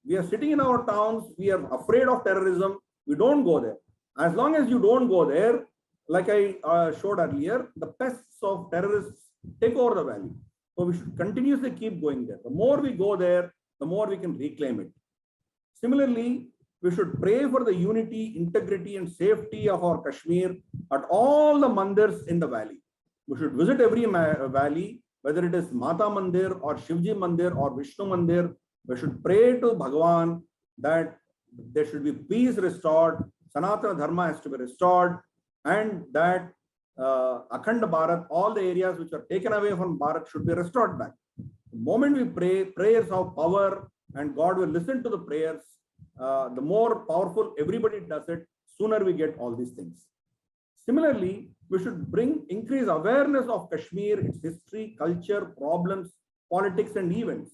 We are sitting in our towns. We are afraid of terrorism. We don't go there. As long as you don't go there, like I showed earlier, the pests of terrorists take over the valley. So we should continuously keep going there. The more we go there, the more we can reclaim it. Similarly, we should pray for the unity, integrity, and safety of our Kashmir at all the mandirs in the valley. We should visit every valley, whether it is Mata Mandir or Shivji Mandir or Vishnu Mandir. We should pray to Bhagavan that there should be peace restored, Sanatana Dharma has to be restored, and that Akhanda Bharat, all the areas which are taken away from Bharat should be restored back. The moment we pray, prayers have power, and God will listen to the prayers. The more powerful everybody does it, sooner we get all these things. Similarly, we should increase awareness of Kashmir, its history, culture, problems, politics, and events.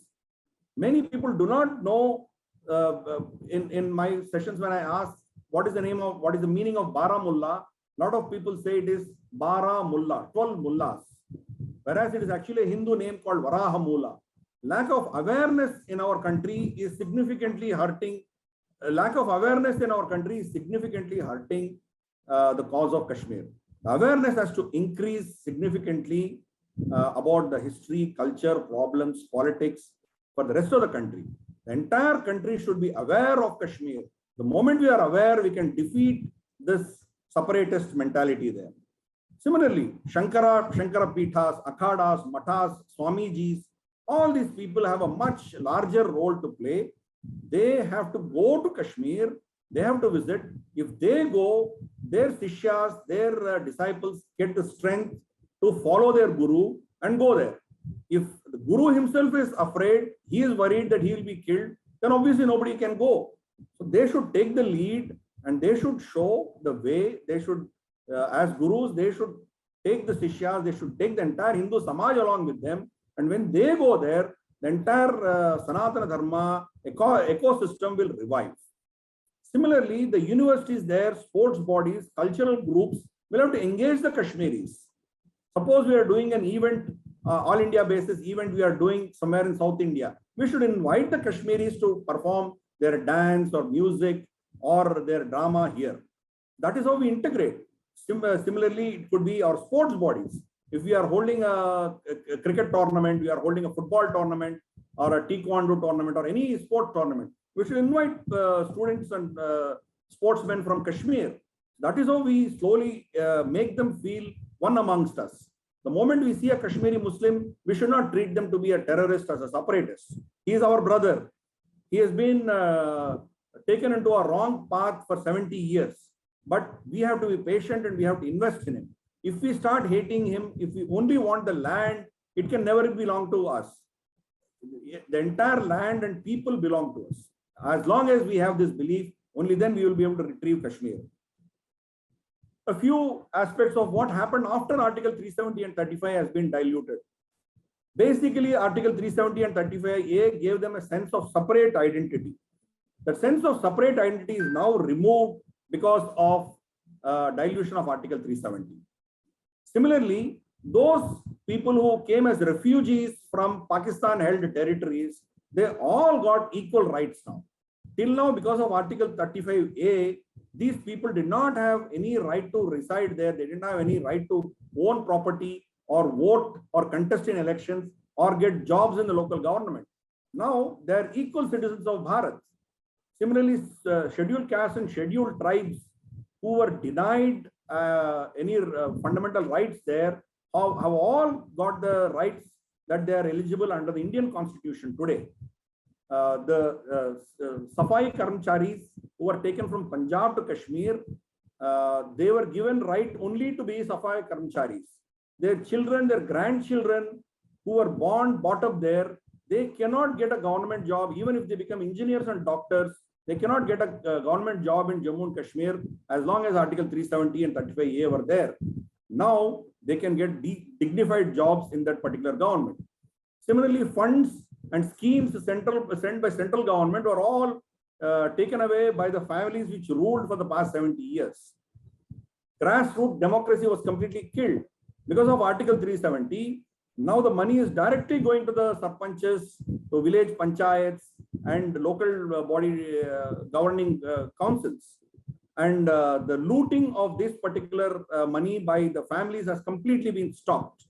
Many people do not know. In my sessions, when I ask what is the meaning of Baramulla, a lot of people say it is Baramulla, 12 mullahs, whereas it is actually a Hindu name called Varahamula. Lack of awareness in our country is significantly hurting. Lack of awareness in our country is significantly hurting the cause of Kashmir. The awareness has to increase significantly about the history, culture, problems, politics for the rest of the country. The entire country should be aware of Kashmir. The moment we are aware, we can defeat this separatist mentality there. Similarly, Shankara Pithas, Akhadas, Mathas, Swamijis, all these people have a much larger role to play. They have to go to Kashmir. They have to visit. If they go, their Sishyas, their disciples get the strength to follow their Guru and go there. If the Guru himself is afraid, he is worried that he will be killed, then obviously nobody can go. So they should take the lead and they should show the way. They should, as Gurus, they should take the Sishyas, they should take the entire Hindu Samaj along with them. And when they go there, the entire Sanatana Dharma ecosystem will revive. Similarly, the universities there, sports bodies, cultural groups will have to engage the Kashmiris. Suppose we are doing an event, all India basis event we are doing somewhere in South India. We should invite the Kashmiris to perform their dance or music or their drama here. That is how we integrate. Similarly, it could be our sports bodies. If we are holding a cricket tournament, we are holding a football tournament or a taekwondo tournament or any sport tournament, we should invite students and sportsmen from Kashmir. That is how we slowly make them feel one amongst us. The moment we see a Kashmiri Muslim, we should not treat them to be a terrorist as a separatist. He is our brother. He has been taken into a wrong path for 70 years. But we have to be patient and we have to invest in him. If we start hating him, if we only want the land, it can never belong to us. The entire land and people belong to us. As long as we have this belief, only then we will be able to retrieve Kashmir. A few aspects of what happened after Article 370 and 35 has been diluted. Basically, Article 370 and 35A gave them a sense of separate identity. The sense of separate identity is now removed because of dilution of Article 370. Similarly, those people who came as refugees from Pakistan-held territories, they all got equal rights now. Till now, because of Article 35A, these people did not have any right to reside there. They didn't have any right to own property or vote or contest in elections or get jobs in the local government. Now, they are equal citizens of Bharat. Similarly, scheduled castes and scheduled tribes who were denied any fundamental rights there have all got the rights that they are eligible under the Indian Constitution today. The Safai Karmcharis who were taken from Punjab to Kashmir, they were given right only to be Safai Karmcharis. Their children, their grandchildren who were born, brought up there, they cannot get a government job. Even if they become engineers and doctors, they cannot get a government job in Jammu and Kashmir as long as Article 370 and 35A were there. Now they can get dignified jobs in that particular government. Similarly, funds and schemes sent by central government were all taken away by the families which ruled for the past 70 years. Grassroots democracy was completely killed because of Article 370. Now the money is directly going to the sarpanches, to village panchayats and local body governing councils. And the looting of this particular money by the families has completely been stopped.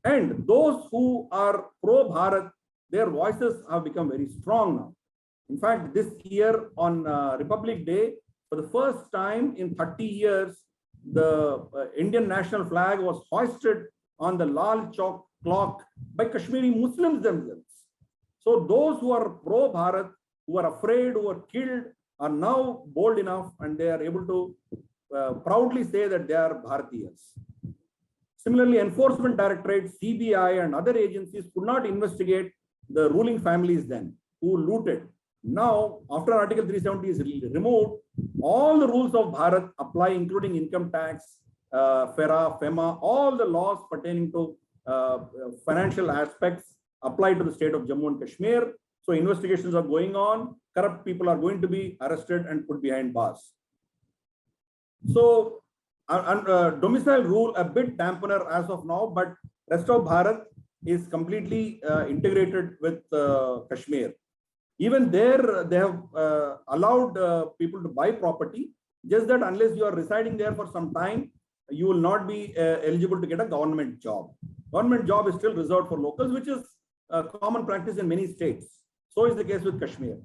And those who are pro-Bharat, their voices have become very strong now. In fact, this year on Republic Day, for the first time in 30 years, the Indian national flag was hoisted on the Lal Chowk clock by Kashmiri Muslims themselves. So those who are pro-Bharat, who are afraid, who are killed, are now bold enough and they are able to proudly say that they are Bharatiyas. Similarly, Enforcement Directorate, CBI and other agencies could not investigate the ruling families then who looted. Now, after Article 370 is removed, all the rules of Bharat apply, including income tax, FERA, FEMA, all the laws pertaining to financial aspects apply to the state of Jammu and Kashmir. So investigations are going on. Corrupt people are going to be arrested and put behind bars. So domicile rule a bit dampener as of now, but rest of Bharat is completely integrated with Kashmir. Even there, they have allowed people to buy property, just that unless you are residing there for some time, you will not be eligible to get a government job. Government job is still reserved for locals, which is a common practice in many states. So is the case with Kashmir.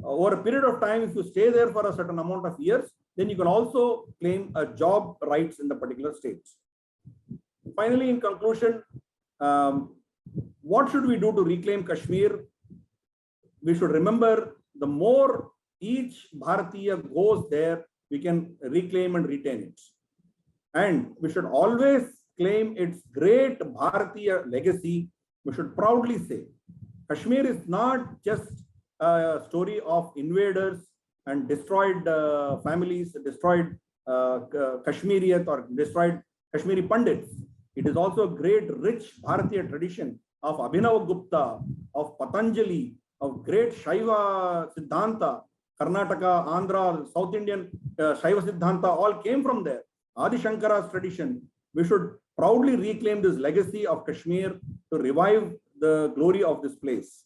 Over a period of time, if you stay there for a certain amount of years, then you can also claim a job rights in the particular states. Finally, in conclusion, what should we do to reclaim Kashmir? We should remember the more each Bharatiya goes there, we can reclaim and retain it. And we should always claim its great Bharatiya legacy. We should proudly say, Kashmir is not just a story of invaders and destroyed families, destroyed Kashmiriyat or destroyed Kashmiri Pandits. It is also a great, rich Bharatiya tradition of Abhinav Gupta, of Patanjali, of great Shaiva Siddhanta, Karnataka, Andhra, South Indian Shaiva Siddhanta all came from there. Adi Shankara's tradition. We should proudly reclaim this legacy of Kashmir to revive the glory of this place.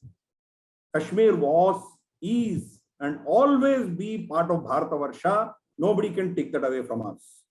Kashmir was, is, and always be part of Bharatavarsha. Nobody can take that away from us.